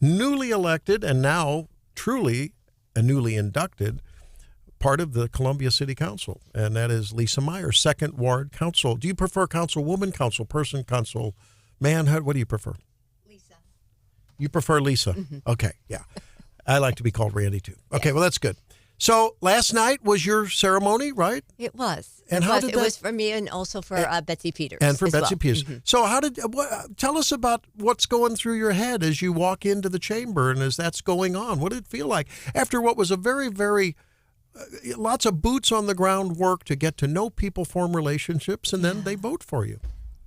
newly elected and now truly a newly inducted part of the Columbia City Council, and that is Lisa Meyer, 2nd Ward Council. Do you prefer councilwoman, councilperson, councilman? What do you prefer? Lisa. You prefer Lisa? Mm-hmm. Okay, yeah. I like to be called Randy, too. Okay, well, that's good. So last night was your ceremony, right? It was. And it was for me and also for Betsy Peters. And for Betsy well. Peters. Mm-hmm. So tell us about what's going through your head as you walk into the chamber and as that's going on. What did it feel like after what was a very, very, lots of boots on the ground work to get to know people, form relationships, and then they vote for you?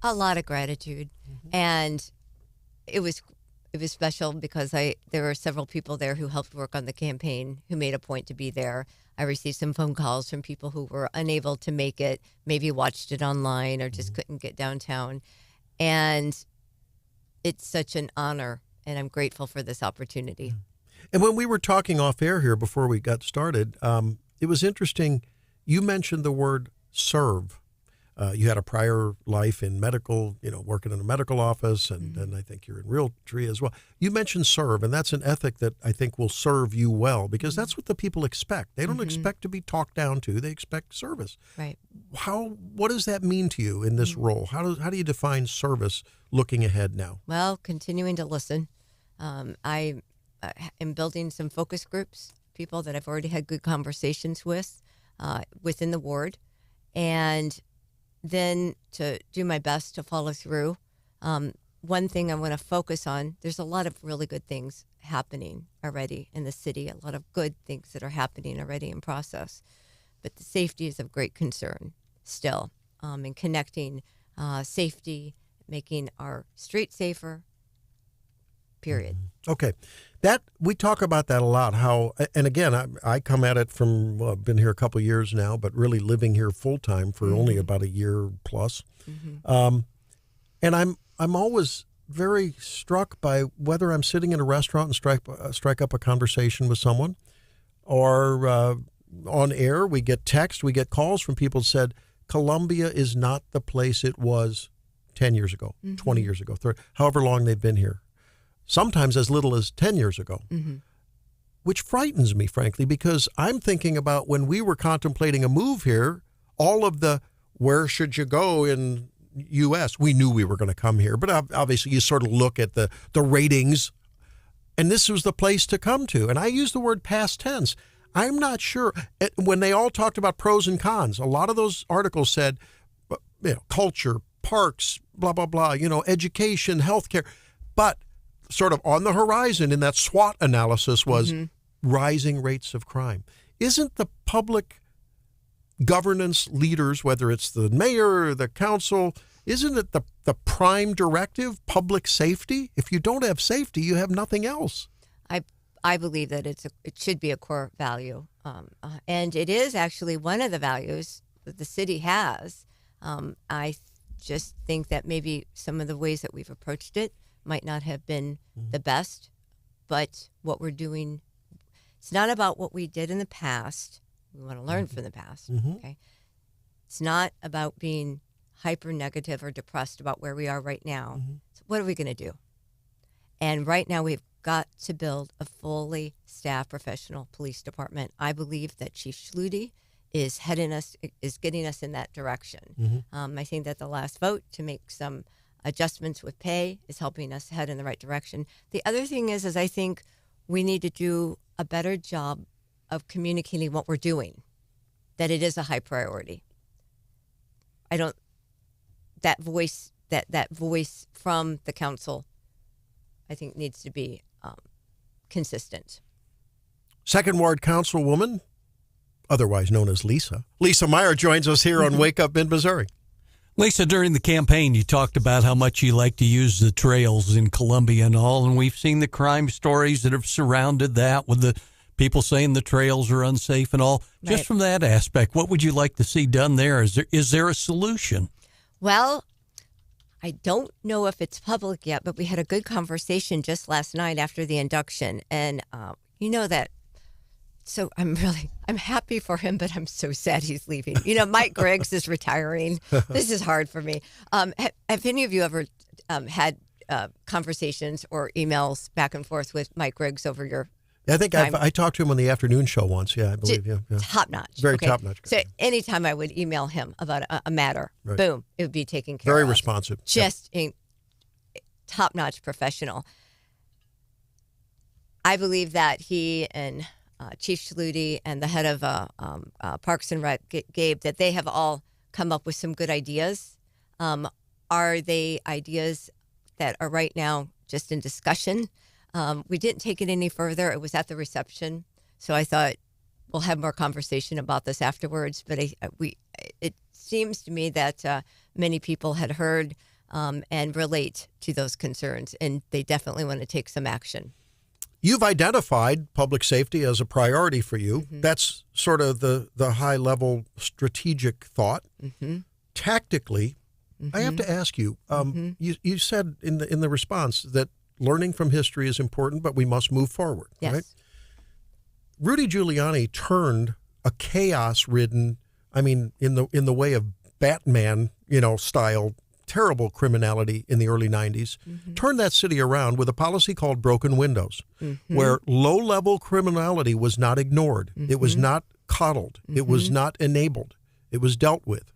A lot of gratitude. And it was special because there were several people there who helped work on the campaign who made a point to be there. I received some phone calls from people who were unable to make it, maybe watched it online or just couldn't get downtown. And it's such an honor, and I'm grateful for this opportunity. And when we were talking off air here before we got started, it was interesting. You mentioned the word serve. You had a prior life in medical, working in a medical office, and I think you're in realty as well. You mentioned serve, and that's an ethic that I think will serve you well because that's what the people expect. They don't expect to be talked down to. They expect service. Right. What does that mean to you in this role? How do you define service looking ahead now? Well, continuing to listen. I am building some focus groups, people that I've already had good conversations with within the ward, and then to do my best to follow through. One thing I want to focus on, there's a lot of really good things happening already in the city, a lot of good things that are happening already in process. But the safety is of great concern still, and connecting safety, making our streets safer, period. Okay. That we talk about that a lot. How, and again, I come at it from, I've been here a couple of years now, but really living here full time for only about a year plus. And I'm always very struck by whether I'm sitting in a restaurant and strike up a conversation with someone, or on air we get text, we get calls from people who said Columbia is not the place it was 10 years ago, 20 years ago, 30, however long they've been here. Sometimes as little as 10 years ago, which frightens me, frankly, because I'm thinking about when we were contemplating a move here, all of the where should you go in U.S., we knew we were going to come here. But obviously you sort of look at the ratings, and this was the place to come to. And I use the word past tense. I'm not sure. When they all talked about pros and cons, a lot of those articles said, culture, parks, blah, blah, blah, education, healthcare. But sort of on the horizon in that SWOT analysis was rising rates of crime. Isn't the public governance leaders, whether it's the mayor or the council, isn't it the prime directive, public safety? If you don't have safety, you have nothing else. I believe that it should be a core value. And it is actually one of the values that the city has. I just think that maybe some of the ways that we've approached it might not have been the best, but what we're doing, it's not about what we did in the past. We want to learn from the past. Okay, it's not about being hyper negative or depressed about where we are right now. So what are we going to do? And right now we've got to build a fully staffed professional police department. I believe that Chief Schluty is getting us in that direction. I think that the last vote to make some adjustments with pay is helping us head in the right direction. The other thing is I think we need to do a better job of communicating what we're doing, that it is a high priority. That voice from the council, I think, needs to be consistent. 2nd Ward Councilwoman, otherwise known as Lisa Meyer, joins us here on Wake Up Mid-Missouri. Lisa, during the campaign, you talked about how much you like to use the trails in Columbia and all, and we've seen the crime stories that have surrounded that with the people saying the trails are unsafe and all. Right. Just from that aspect, what would you like to see done there? Is there a solution? Well, I don't know if it's public yet, but we had a good conversation just last night after the induction, and that. So I'm happy for him, but I'm so sad he's leaving. Mike Griggs is retiring. This is hard for me. Have any of you ever had conversations or emails back and forth with Mike Griggs over your I think time. I talked to him on the afternoon show once. Yeah, I believe. Yeah. Top notch. Very top notch. So anytime I would email him about a matter, boom, it would be taken care Very of. responsive. Just a top notch professional. I believe that he and Chief Schluty and the head of Parks and Rec, Gabe, that they have all come up with some good ideas. Are they ideas that are right now just in discussion? We didn't take it any further. It was at the reception. So I thought we'll have more conversation about this afterwards. But it seems to me that many people had heard and relate to those concerns, and they definitely want to take some action. You've identified public safety as a priority for you. Mm-hmm. That's sort of the high-level strategic thought. Mm-hmm. Tactically, I have to ask you, you said in the response that learning from history is important, but we must move forward, yes. right? Rudy Giuliani turned a chaos-ridden, in the way of Batman, style, terrible criminality in the early 90s, turned that city around with a policy called broken windows, where low-level criminality was not ignored. It was not coddled. It was not enabled. It was dealt with.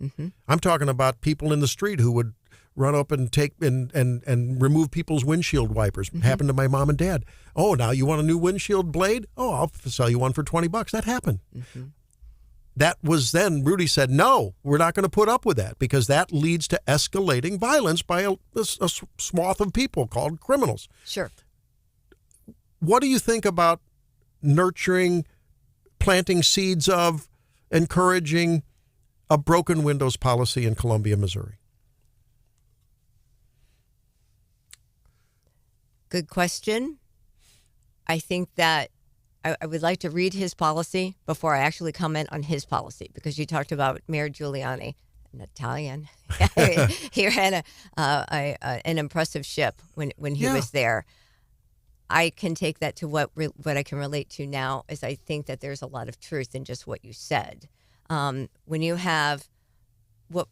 I'm talking about people in the street who would run up and take and remove people's windshield wipers. Happened to my mom and dad. Oh, now you want a new windshield blade? Oh, I'll sell you one for $20. That happened. That was then Rudy said, no, we're not going to put up with that because that leads to escalating violence by a swath of people called criminals. Sure. What do you think about nurturing, planting seeds of, encouraging a broken windows policy in Columbia, Missouri? Good question. I think that I would like to read his policy before I actually comment on his policy, because you talked about Mayor Giuliani, an Italian. He ran an impressive ship when he was there. I can take that to what I can relate to now is I think that there's a lot of truth in just what you said. When you have what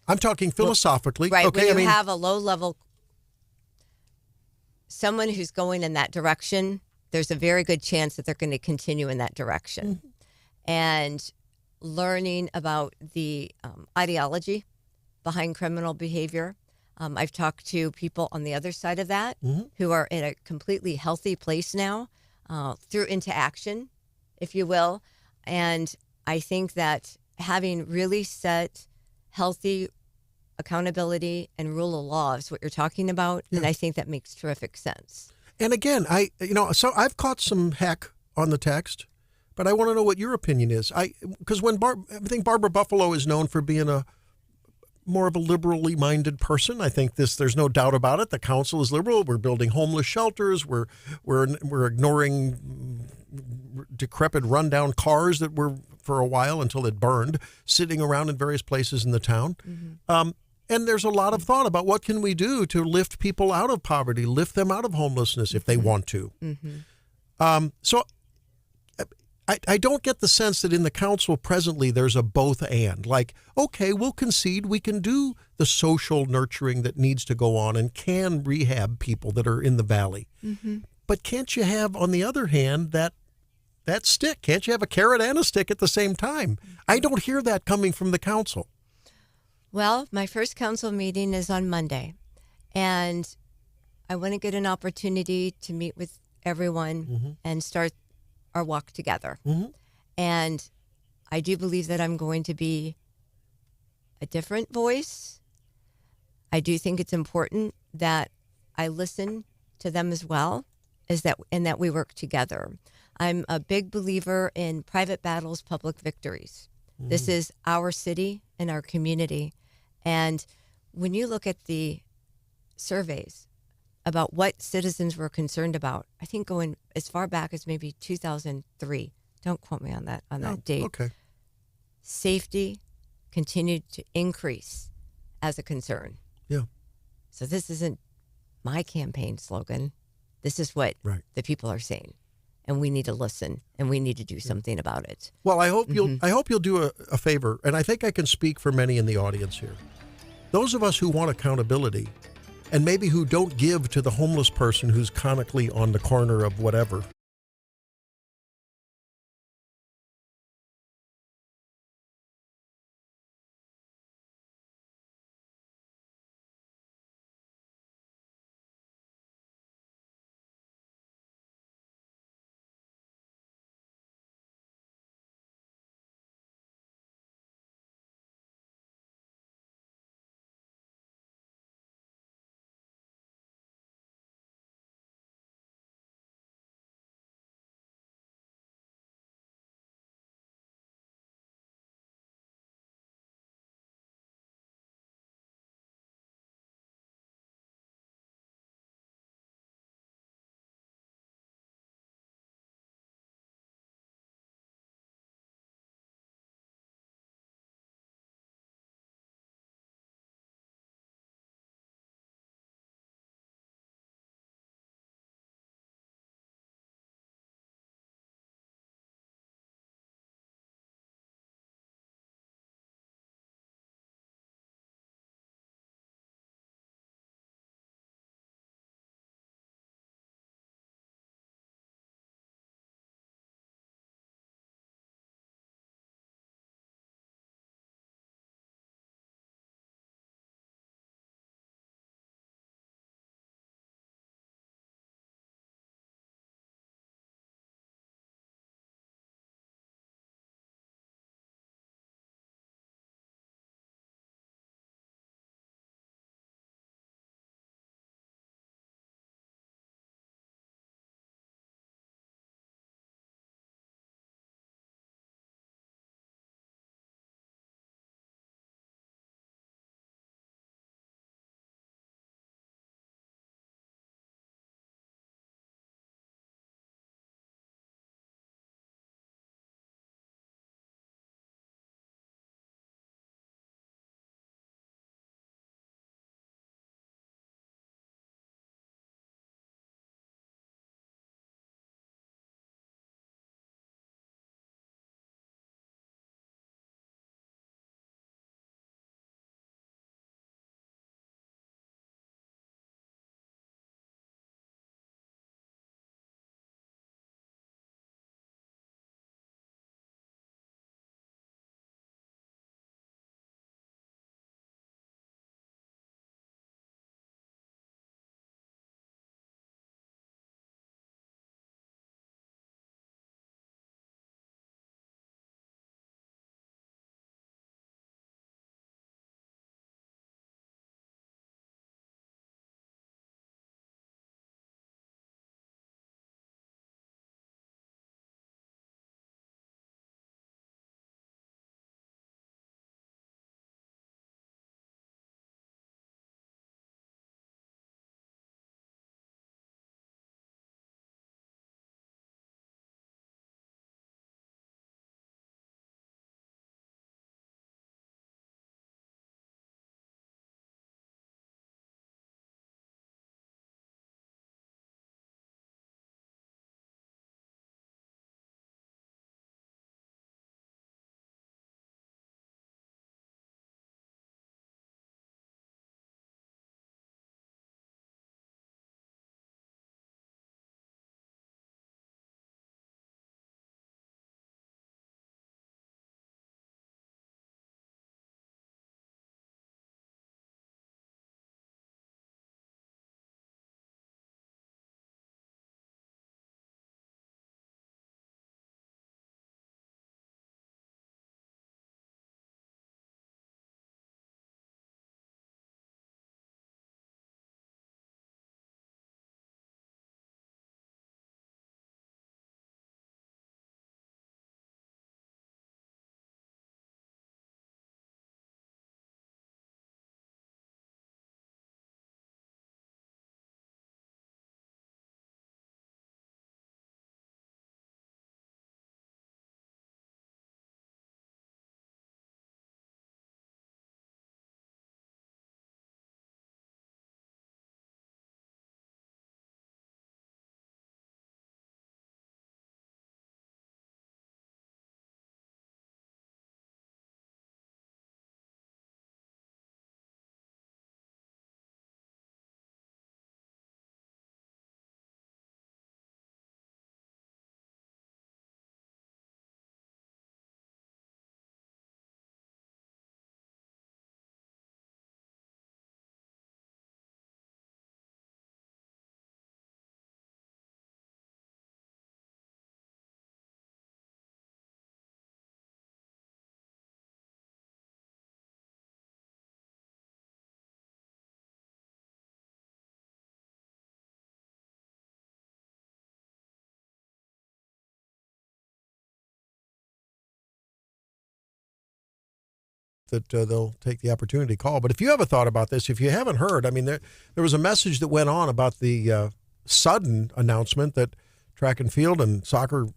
I'm talking philosophically, right? Okay, when you have a low level, someone who's going in that direction, there's a very good chance that they're going to continue in that direction. And learning about the ideology behind criminal behavior. I've talked to people on the other side of that who are in a completely healthy place now through into action, if you will. And I think that having really set healthy accountability and rule of law is what you're talking about. And I think that makes terrific sense. And again, so I've caught some heck on the text, but I want to know what your opinion is. Because I think Barbara Buffalo is known for being more of a liberally minded person. I think there's no doubt about it. The council is liberal. We're building homeless shelters. We're ignoring decrepit, rundown cars that were for a while until it burned, sitting around in various places in the town. And there's a lot of thought about what can we do to lift people out of poverty, lift them out of homelessness if they want to. So I don't get the sense that in the council presently there's a both and. Like, okay, we'll concede we can do the social nurturing that needs to go on and can rehab people that are in the valley. But can't you have, on the other hand, that stick? Can't you have a carrot and a stick at the same time? I don't hear that coming from the council. Well, my first council meeting is on Monday, and I want to get an opportunity to meet with everyone and start our walk together. And I do believe that I'm going to be a different voice. I do think it's important that I listen to them as well, and that we work together. I'm a big believer in private battles, public victories. This is our city and our community. And when you look at the surveys about what citizens were concerned about, I think going as far back as maybe 2003, don't quote me on that date. Okay. Safety continued to increase as a concern. Yeah. So this isn't my campaign slogan. This is what the people are saying. And we need to listen, and we need to do something about it. Well, I hope you'll do a favor, and I think I can speak for many in the audience here. Those of us who want accountability, and maybe who don't give to the homeless person who's comically on the corner of whatever. that they'll take the opportunity to call. But if you have a thought about this, if you haven't heard, I mean, there was a message that went on about the sudden announcement that track and field and soccer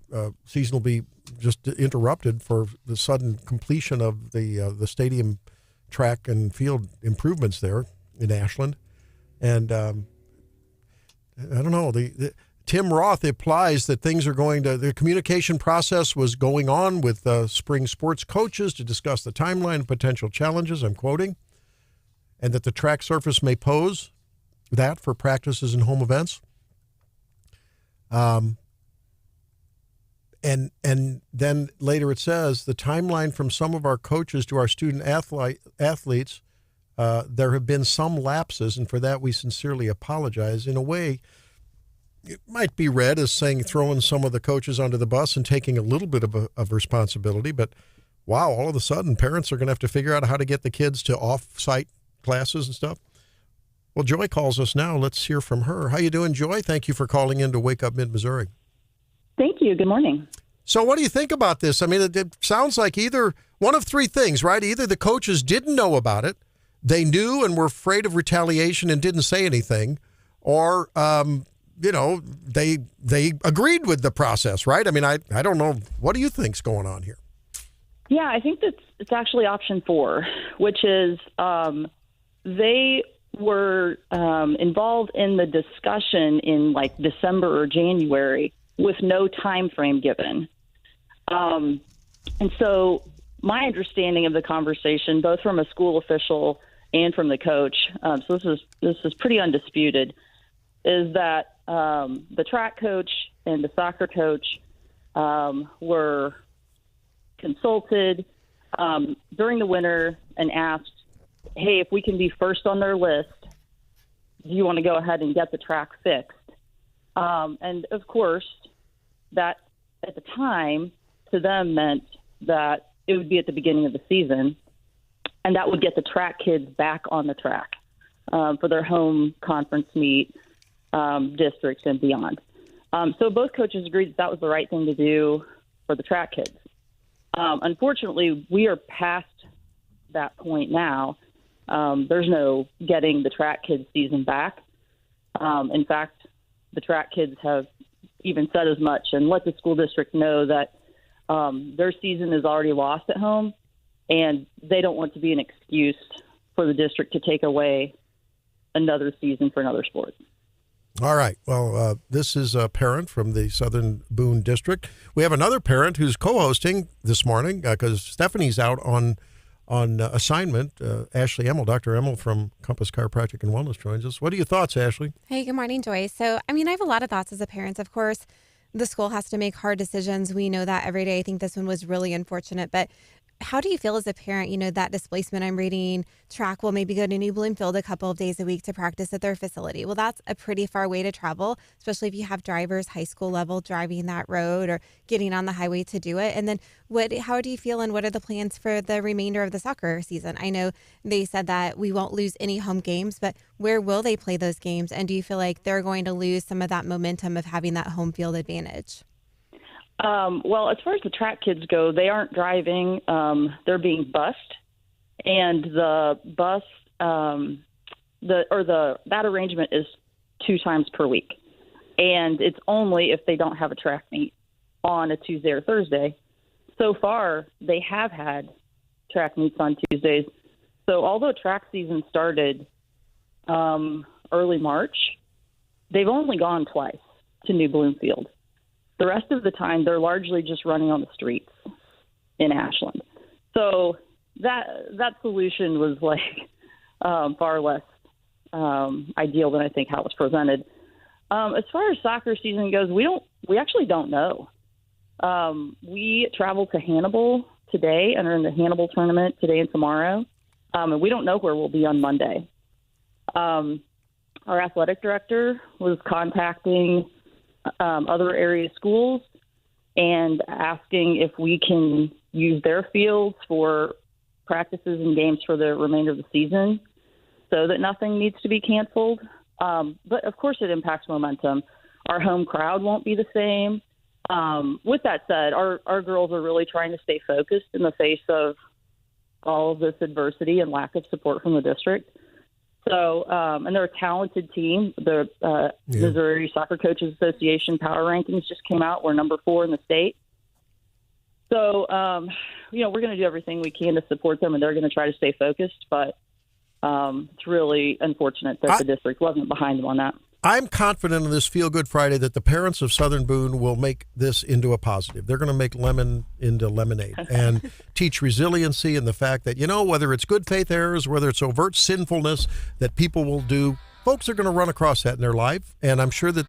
season will be just interrupted for the sudden completion of the stadium track and field improvements there in Ashland. And I don't know, Tim Roth implies that the communication process was going on with spring sports coaches to discuss the timeline and potential challenges, I'm quoting, and that the track surface may pose that for practices and home events. And then later it says the timeline from some of our coaches to our student athletes, there have been some lapses, and for that we sincerely apologize. In a way, it might be read as saying throwing some of the coaches under the bus and taking a little bit of responsibility. But wow, all of a sudden parents are going to have to figure out how to get the kids to off-site classes and stuff. Well, Joy calls us now. Let's hear from her. How you doing, Joy? Thank you for calling in to Wake Up Mid-Missouri. Thank you. Good morning. So what do you think about this? I mean, it sounds like either one of three things, right? Either the coaches didn't know about it, they knew and were afraid of retaliation and didn't say anything, or, they agreed with the process, right? I mean, I don't know. What do you think's going on here? Yeah, I think it's actually option 4, which is they were involved in the discussion in like December or January with no time frame given. And so my understanding of the conversation, both from a school official and from the coach, so this is pretty undisputed, is that the track coach and the soccer coach were consulted during the winter and asked, hey, if we can be first on their list, do you want to go ahead and get the track fixed? And of course, that at the time to them meant that it would be at the beginning of the season, and that would get the track kids back on the track for their home conference meet, districts and beyond. So both coaches agreed that was the right thing to do for the track kids. Unfortunately, we are past that point now. There's no getting the track kids season back. In fact, the track kids have even said as much and let the school district know that their season is already lost at home, and they don't want to be an excuse for the district to take away another season for another sport. All right. Well, this is a parent from the Southern Boone District. We have another parent who's co-hosting this morning because Stephanie's out on assignment. Ashley Emmel, Dr. Emmel from Compass Chiropractic and Wellness joins us. What are your thoughts, Ashley? Hey, good morning, Joy. So, I have a lot of thoughts as a parent. Of course, the school has to make hard decisions. We know that every day. I think this one was really unfortunate, but how do you feel as a parent, that displacement I'm reading, track will maybe go to New Bloomfield a couple of days a week to practice at their facility. Well, that's a pretty far way to travel, especially if you have drivers, high school level, driving that road or getting on the highway to do it. And then how do you feel and what are the plans for the remainder of the soccer season? I know they said that we won't lose any home games, but where will they play those games? And do you feel like they're going to lose some of that momentum of having that home field advantage? Well, as far as the track kids go, they aren't driving. They're being bused, and the bus, that arrangement is 2 times per week, and it's only if they don't have a track meet on a Tuesday or Thursday. So far, they have had track meets on Tuesdays. So although track season started early March, they've only gone twice to New Bloomfield. The rest of the time, they're largely just running on the streets in Ashland. So that solution was far less ideal than I think how it was presented. As far as soccer season goes, we actually don't know. We travel to Hannibal today and are in the Hannibal tournament today and tomorrow, and we don't know where we'll be on Monday. Our athletic director was contacting other area schools and asking if we can use their fields for practices and games for the remainder of the season so that nothing needs to be canceled. But of course it impacts momentum. Our home crowd won't be the same. With that said, our girls are really trying to stay focused in the face of all of this adversity and lack of support from the district. So, and they're a talented team. The Missouri Soccer Coaches Association power rankings just came out. We're number 4 in the state. So, we're going to do everything we can to support them, and they're going to try to stay focused. But it's really unfortunate that the district wasn't behind them on that. I'm confident in this Feel Good Friday that the parents of Southern Boone will make this into a positive. They're going to make lemon into lemonade and teach resiliency and the fact that, whether it's good faith errors, whether it's overt sinfulness that people will do, folks are going to run across that in their life. And I'm sure that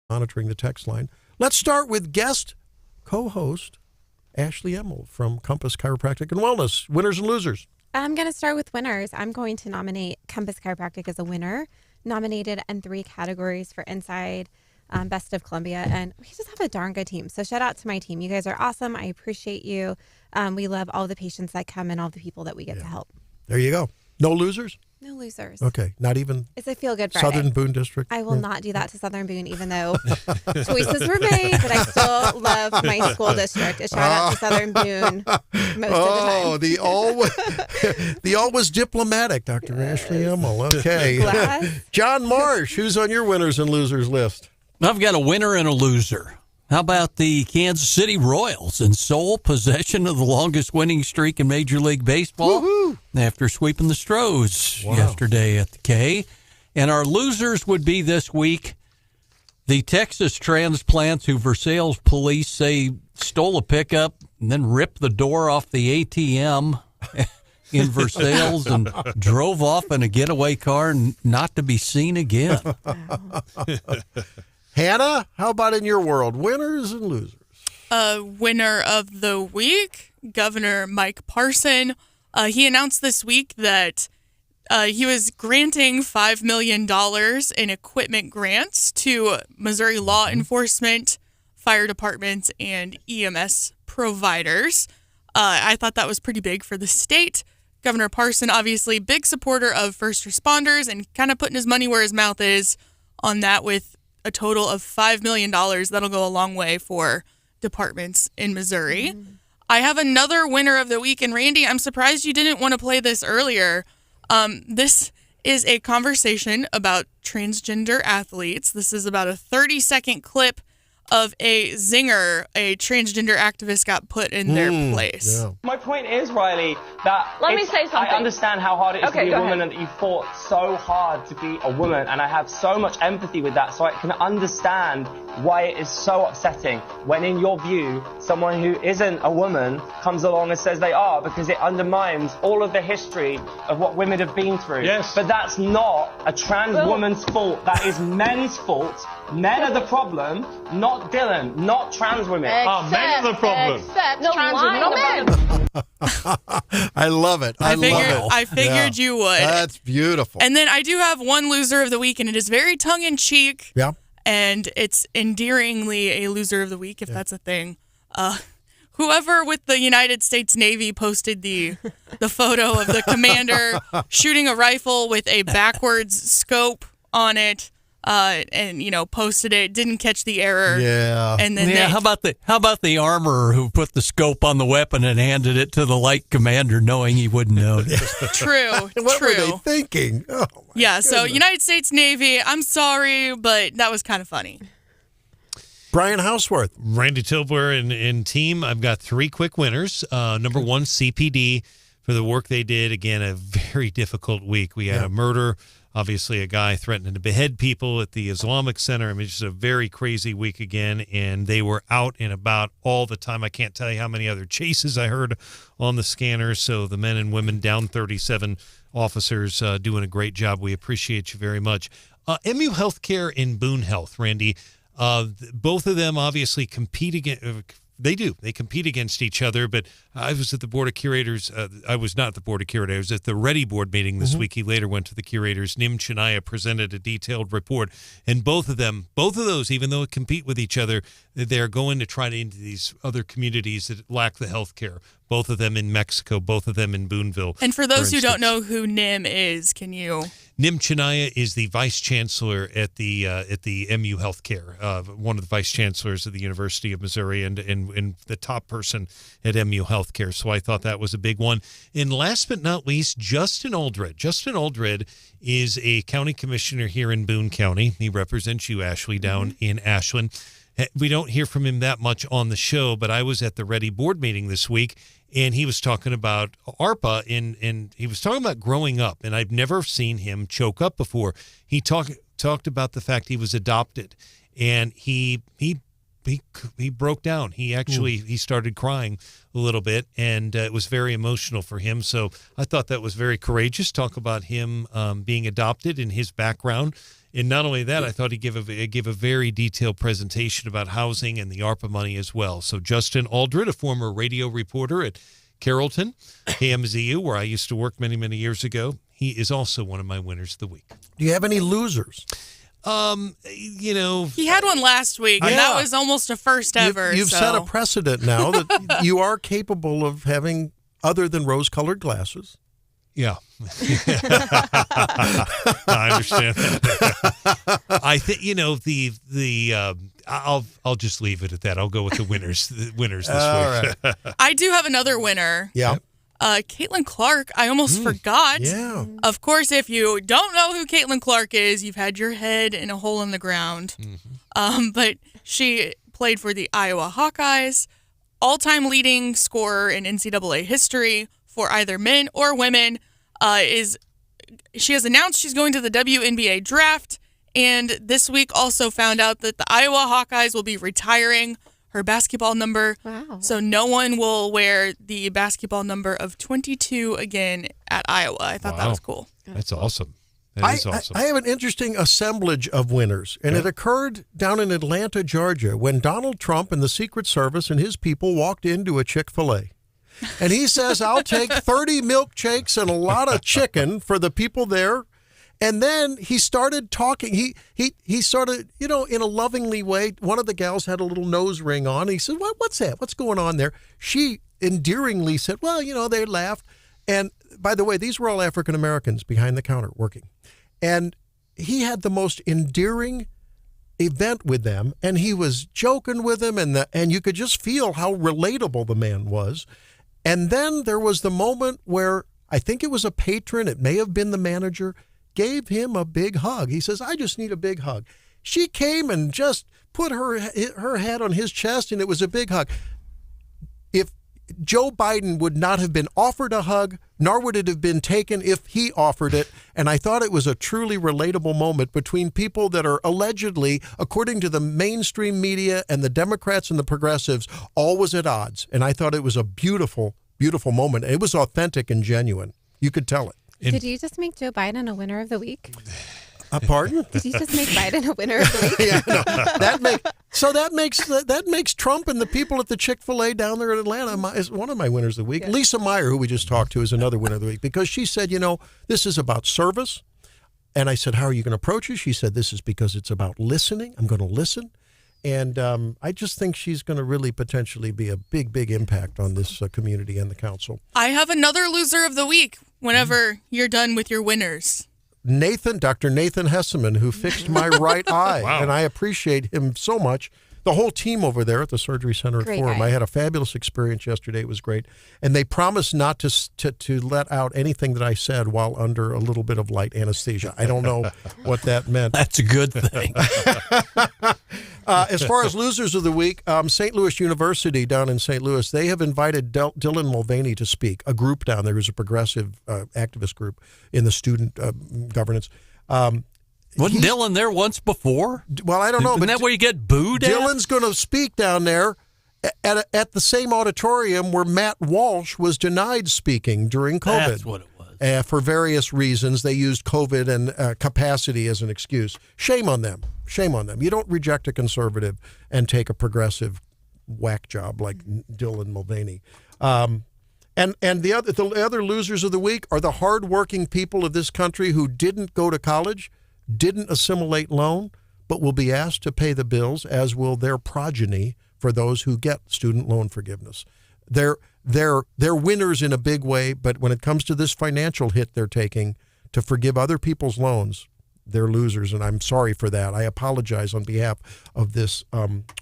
monitoring the text line. Let's start with guest co-host Ashley Emmel from Compass Chiropractic and Wellness. Winners and losers. I'm going to start with winners. I'm going to nominate Compass Chiropractic as a winner, nominated in 3 categories for Inside, Best of Columbia, and we just have a darn good team. So shout out to my team. You guys are awesome. I appreciate you. We love all the patients that come and all the people that we get to help. There you go. No losers? No losers. Okay. Not even It's a feel-good Friday. Southern Boone District? I will not do that to Southern Boone, even though choices were made, but I still love my school district. A shout out to Southern Boone most of the time. The always diplomatic Dr. Ashley Emmel. Okay. John Marsh, who's on your winners and losers list? I've got a winner and a loser. How about the Kansas City Royals in sole possession of the longest winning streak in Major League Baseball? Woo-hoo. After sweeping the Stros yesterday at the K? And our losers would be this week the Texas transplants who Versailles police say stole a pickup and then ripped the door off the ATM in Versailles and drove off in a getaway car not to be seen again. Hannah, how about in your world? Winners and losers. Winner of the week, Governor Mike Parson. He announced this week that he was granting $5 million in equipment grants to Missouri law enforcement, fire departments, and EMS providers. I thought that was pretty big for the state. Governor Parson, obviously, big supporter of first responders and kind of putting his money where his mouth is on that with a total of $5 million. That'll go a long way for departments in Missouri. I have another winner of the week. And Randy, I'm surprised you didn't want to play this earlier. This is a conversation about transgender athletes. This is about a 30-second clip of a zinger a transgender activist got put in their place. Yeah. My point is, Riley, that Let me say something. I understand how hard it is to be a woman and that you fought so hard to be a woman, and I have so much empathy with that, so I can understand why it is so upsetting when, in your view, someone who isn't a woman comes along and says they are, because it undermines all of the history of what women have been through. Yes. But that's not a trans woman's fault. That is men's fault. Men are the problem, not Dylan, not trans women. Men are the problem. Except trans women, not men. I love it. I figured you would. That's beautiful. And then I do have one loser of the week, and it is very tongue-in-cheek. Yeah. And it's endearingly a loser of the week, if that's a thing. Whoever with the United States Navy posted the photo of the commander shooting a rifle with a backwards scope on it, and posted it, didn't catch the error. Yeah. And then how about the armorer who put the scope on the weapon and handed it to the light commander, knowing he wouldn't notice? True. What were they thinking? Oh, my So United States Navy, I'm sorry, but that was kind of funny. Brian Hauswirth. Randy Tobler and team, I've got 3 quick winners. Number 1, CPD, for the work they did. Again, a very difficult week. We had a murder, obviously a guy threatening to behead people at the Islamic Center. I mean, just a very crazy week again, and they were out and about all the time. I can't tell you how many other chases I heard on the scanners. So the men and women, down 37 officers, doing a great job. We appreciate you very much. MU Healthcare and Boone Health, Randy, both of them obviously compete against. They do. They compete against each other, but I was at the Board of Curators. I was not at the Board of Curators. I was at the Ready Board meeting this week. He later went to the curators. Nim Chania presented a detailed report, and both of those, even though they compete with each other, they're going to try to into these other communities that lack the health care. Both of them in Mexico, both of them in Booneville. And for those who don't know who Nim is, can you? Nim Chania is the vice chancellor at the MU Healthcare, one of the vice chancellors of the University of Missouri, and the top person at MU Healthcare. So I thought that was a big one. And last but not least, Justin Oldred. Justin Oldred is a county commissioner here in Boone County. He represents you, Ashley, down in Ashland. We don't hear from him that much on the show, but I was at the Ready Board meeting this week, and he was talking about ARPA, and he was talking about growing up, and I've never seen him choke up before. He talked about the fact he was adopted, and he broke down. He actually he started crying a little bit, and it was very emotional for him. So I thought that was very courageous. Talk about him being adopted and his background. And not only that, I thought he gave a very detailed presentation about housing and the ARPA money as well. So Justin Aldred, a former radio reporter at Carrollton, KMZU, where I used to work many, many years ago, he is also one of my winners of the week. Do you have any losers? He had one last week, and that was almost a first ever. You've set a precedent now that you are capable of having other than rose-colored glasses. Yeah. I understand that. I think, I'll just leave it at that. I'll go with the winners this week. Right. I do have another winner. Yeah. Caitlin Clark. I almost forgot. Yeah. Of course, if you don't know who Caitlin Clark is, you've had your head in a hole in the ground. But she played for the Iowa Hawkeyes, all-time leading scorer in NCAA history for either men or women. She has announced she's going to the WNBA draft, and this week also found out that the Iowa Hawkeyes will be retiring her basketball number. Wow. So no one will wear the basketball number of 22 again at Iowa. I thought that was cool. That's awesome. That is awesome. I have an interesting assemblage of winners, and it occurred down in Atlanta, Georgia, when Donald Trump and the Secret Service and his people walked into a Chick-fil-A. And he says, I'll take 30 milkshakes and a lot of chicken for the people there. And then he started talking. He started, in a lovingly way. One of the gals had a little nose ring on. He said, what's that? What's going on there? She endearingly said, well, they laughed. And by the way, these were all African Americans behind the counter working. And he had the most endearing event with them. And he was joking with them. And you could just feel how relatable the man was. And then there was the moment where I think it was a patron, it may have been the manager, gave him a big hug. He says, I just need a big hug. She came and just put her head on his chest, and it was a big hug. If Joe Biden would not have been offered a hug, nor would it have been taken if he offered it. And I thought it was a truly relatable moment between people that are allegedly, according to the mainstream media and the Democrats and the progressives, always at odds. And I thought it was a beautiful, beautiful moment. It was authentic and genuine. You could tell it. Did you just make Joe Biden a winner of the week? Pardon? Did you just make Biden a winner of the week? Yeah, no, that makes Trump and the people at the Chick-fil-A down there in Atlanta is one of my winners of the week. Yeah. Lisa Meyer, who we just talked to, is another winner of the week because she said, this is about service. And I said, how are you going to approach it? She said, this is because it's about listening. I'm going to listen. And I just think she's going to really potentially be a big, big impact on this community and the council. I have another loser of the week whenever you're done with your winners. Dr. Nathan Hesseman, who fixed my right eye. Wow. And I appreciate him so much. The whole team over there at the Surgery Center at Forum. I had a fabulous experience yesterday. It was great. And they promised not to let out anything that I said while under a little bit of light anesthesia. I don't know what that meant. That's a good thing. As far as losers of the week, St. Louis University down in St. Louis, they have invited Dylan Mulvaney to speak, a group down there who's a progressive activist group in the student governance. Wasn't Dylan there once before? Well, I don't know. Isn't that where you get booed at? Dylan's going to speak down there at the same auditorium where Matt Walsh was denied speaking during COVID. That's what it was. For various reasons, they used COVID and capacity as an excuse. Shame on them. Shame on them. You don't reject a conservative and take a progressive whack job like Dylan Mulvaney. And the other losers of the week are the hardworking people of this country who didn't go to college, didn't assimilate loan, but will be asked to pay the bills, as will their progeny for those who get student loan forgiveness. They're winners in a big way, but when it comes to this financial hit they're taking to forgive other people's loans, they're losers, and I'm sorry for that. I apologize on behalf of this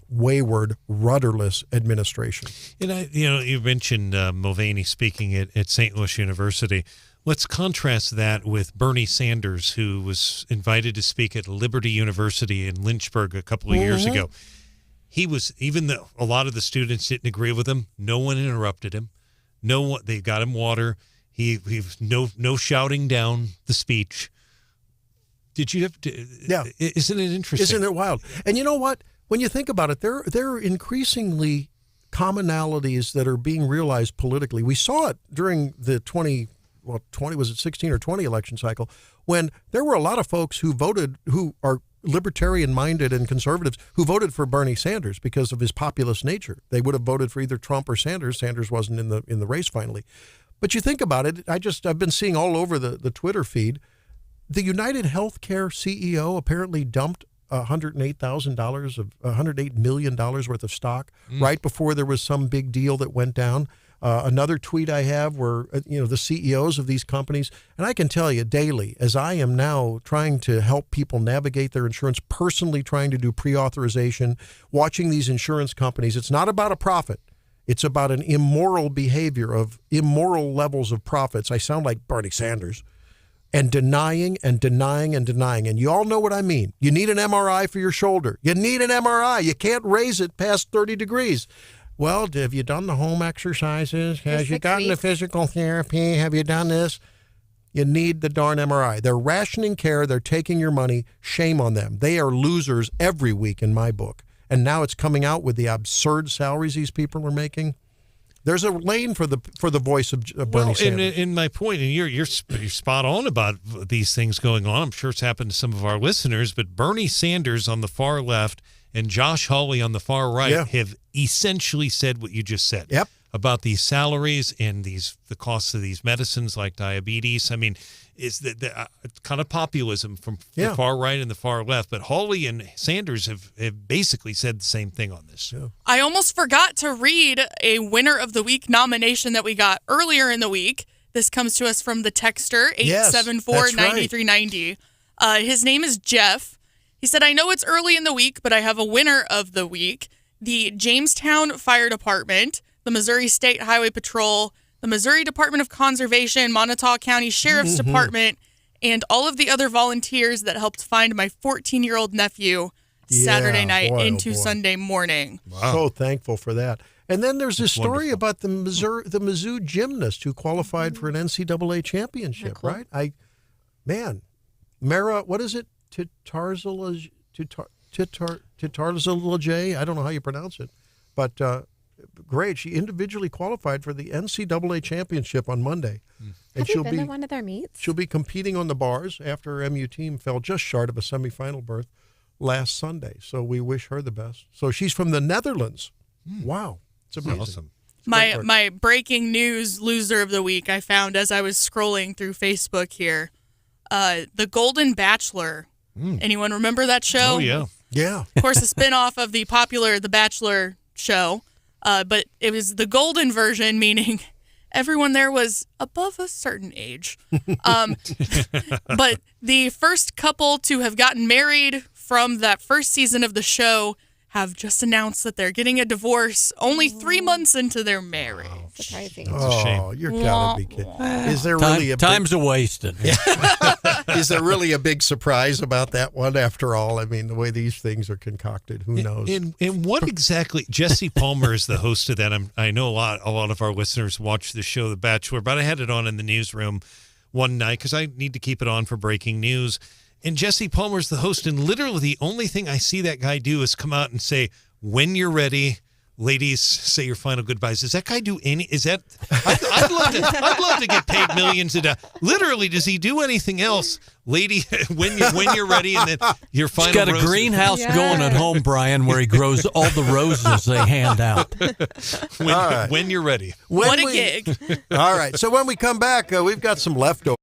wayward, rudderless administration. And you mentioned Mulvaney speaking at St. Louis University. Let's contrast that with Bernie Sanders, who was invited to speak at Liberty University in Lynchburg a couple of years ago. He was, even though a lot of the students didn't agree with him, no one interrupted him. They got him water. He was no shouting down the speech. Did you have to? Yeah. Isn't it interesting? Isn't it wild? And you know what? When you think about it, there are increasingly commonalities that are being realized politically. We saw it during the was it 16 or 20 election cycle, when there were a lot of folks who voted, who are libertarian-minded and conservatives, who voted for Bernie Sanders because of his populist nature. They would have voted for either Trump or Sanders. Sanders wasn't in the race finally. But you think about it, I've been seeing all over the Twitter feed, the United Healthcare CEO apparently dumped $108 million worth of stock right before there was some big deal that went down. Another tweet I have where, the CEOs of these companies, and I can tell you daily, as I am now trying to help people navigate their insurance, personally trying to do pre-authorization, watching these insurance companies, it's not about a profit. It's about an immoral behavior of immoral levels of profits. I sound like Bernie Sanders. And denying and denying and denying. And you all know what I mean. You need an MRI for your shoulder. You need an MRI. You can't raise it past 30 degrees. Well, have you done the home exercises? Have you gotten the physical therapy? Have you done this? You need the darn MRI. They're rationing care. They're taking your money. Shame on them. They are losers every week in my book. And now it's coming out with the absurd salaries these people are making. There's a lane for the voice of Bernie Sanders. In my point, and you're spot on about these things going on. I'm sure it's happened to some of our listeners, but Bernie Sanders on the far left and Josh Hawley on the far right have essentially said what you just said about these salaries and the costs of these medicines like diabetes. I mean, it's the kind of populism from the far right and the far left. But Hawley and Sanders have basically said the same thing on this. Yeah. I almost forgot to read a winner of the week nomination that we got earlier in the week. This comes to us from the texter, 874-9390. His name is Jeff. He said, I know it's early in the week, but I have a winner of the week. The Jamestown Fire Department, the Missouri State Highway Patrol, the Missouri Department of Conservation, Montauk County Sheriff's Department, and all of the other volunteers that helped find my 14-year-old nephew Saturday night into Sunday morning. Wow. So thankful for that. And then there's this story about the Mizzou gymnast who qualified for an NCAA championship, right? Mara, what is it? Titarzalaj? I don't know how you pronounce it, but great. She individually qualified for the NCAA championship on Monday. Have you been to one of their meets? She'll be competing on the bars after her MU team fell just short of a semifinal berth last Sunday. So we wish her the best. So she's from the Netherlands. Wow. It's amazing. Awesome. My breaking news loser of the week I found as I was scrolling through Facebook here. The Golden Bachelor. Anyone remember that show? Oh, yeah. Yeah. Of course, a spinoff of the popular The Bachelor show. But it was the golden version, meaning everyone there was above a certain age. But the first couple to have gotten married from that first season of the show have just announced that they're getting a divorce only 3 months into their marriage. Surprising. That's a shame. Oh, you're gotta be kidding. Is there really time's a-wasting. Is there really a big surprise about that one after all? I mean, the way these things are concocted, who knows? And what exactly? Jesse Palmer is the host of that. I know a lot of our listeners watch the show The Bachelor, but I had it on in the newsroom one night because I need to keep it on for breaking news. And Jesse Palmer's the host, and literally the only thing I see that guy do is come out and say, when you're ready, ladies, say your final goodbyes. Does that guy do any? Is that? I'd love to get paid millions of dollars. Literally, does he do anything else, lady? When you're ready, and then your final. He's got a greenhouse going at home, Brian, where he grows all the roses they hand out. When you're ready. What a gig! All right. So when we come back, we've got some leftovers.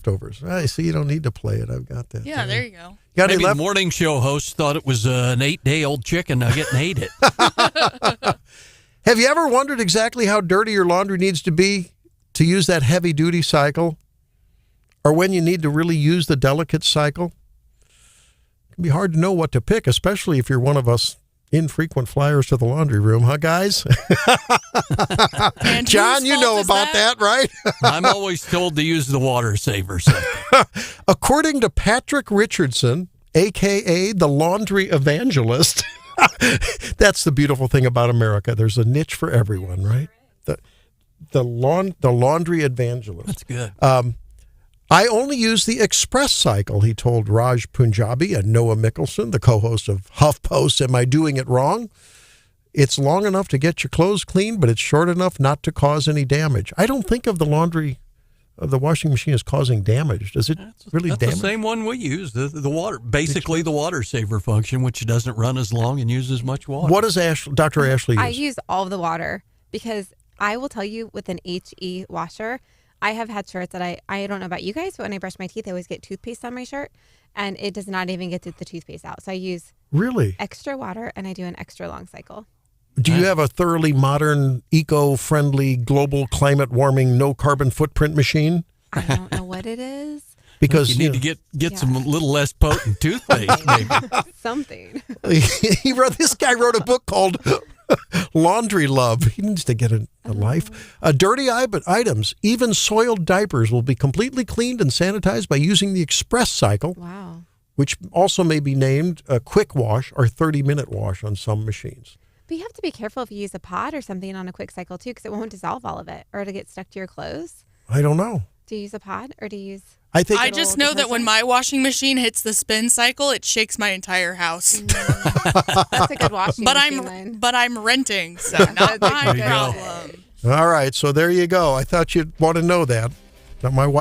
leftovers. I see you don't need to play it. I've got that. Yeah, there you go. Got Maybe any the morning show host thought it was an 8-day-old chicken nugget and ate it. Have you ever wondered exactly how dirty your laundry needs to be to use that heavy-duty cycle? Or when you need to really use the delicate cycle? It can be hard to know what to pick, especially if you're one of us infrequent flyers to the laundry room, huh, guys? John, you know about that, right? I'm always told to use the water saver cycle. According to Patrick Richardson, a.k.a. the laundry evangelist, that's the beautiful thing about America. There's a niche for everyone, right? The laundry evangelist. That's good. I only use the express cycle, he told Raj Punjabi and Noah Mickelson, the co-host of HuffPost. Am I doing it wrong? It's long enough to get your clothes clean, but it's short enough not to cause any damage. I don't think of the washing machine as causing damage. Does it really damage? That's the same one we use, the water, basically the water saver function, which doesn't run as long and use as much water. What does Dr. Ashley use? I use all of the water because I will tell you with an HE washer, I have had shirts that I don't know about you guys, but when I brush my teeth, I always get toothpaste on my shirt, and it does not even get the toothpaste out. So I use extra water, and I do an extra long cycle. Do you have a thoroughly modern, eco-friendly, global climate warming, no carbon footprint machine? I don't know what it is. Because you need to get some little less potent toothpaste, maybe. Something. This guy wrote a book called Laundry Love. He needs to get a life. Dirty items, even soiled diapers, will be completely cleaned and sanitized by using the express cycle. Wow. Which also may be named a quick wash or 30-minute wash on some machines. But you have to be careful if you use a pod or something on a quick cycle, too, because it won't dissolve all of it or it'll get stuck to your clothes. I don't know. Do you use a pod or do you use... I just know that when my washing machine hits the spin cycle, it shakes my entire house. That's a good washing machine. But I'm renting, so not my problem. All right, so there you go. I thought you'd want to know that. Not my wife.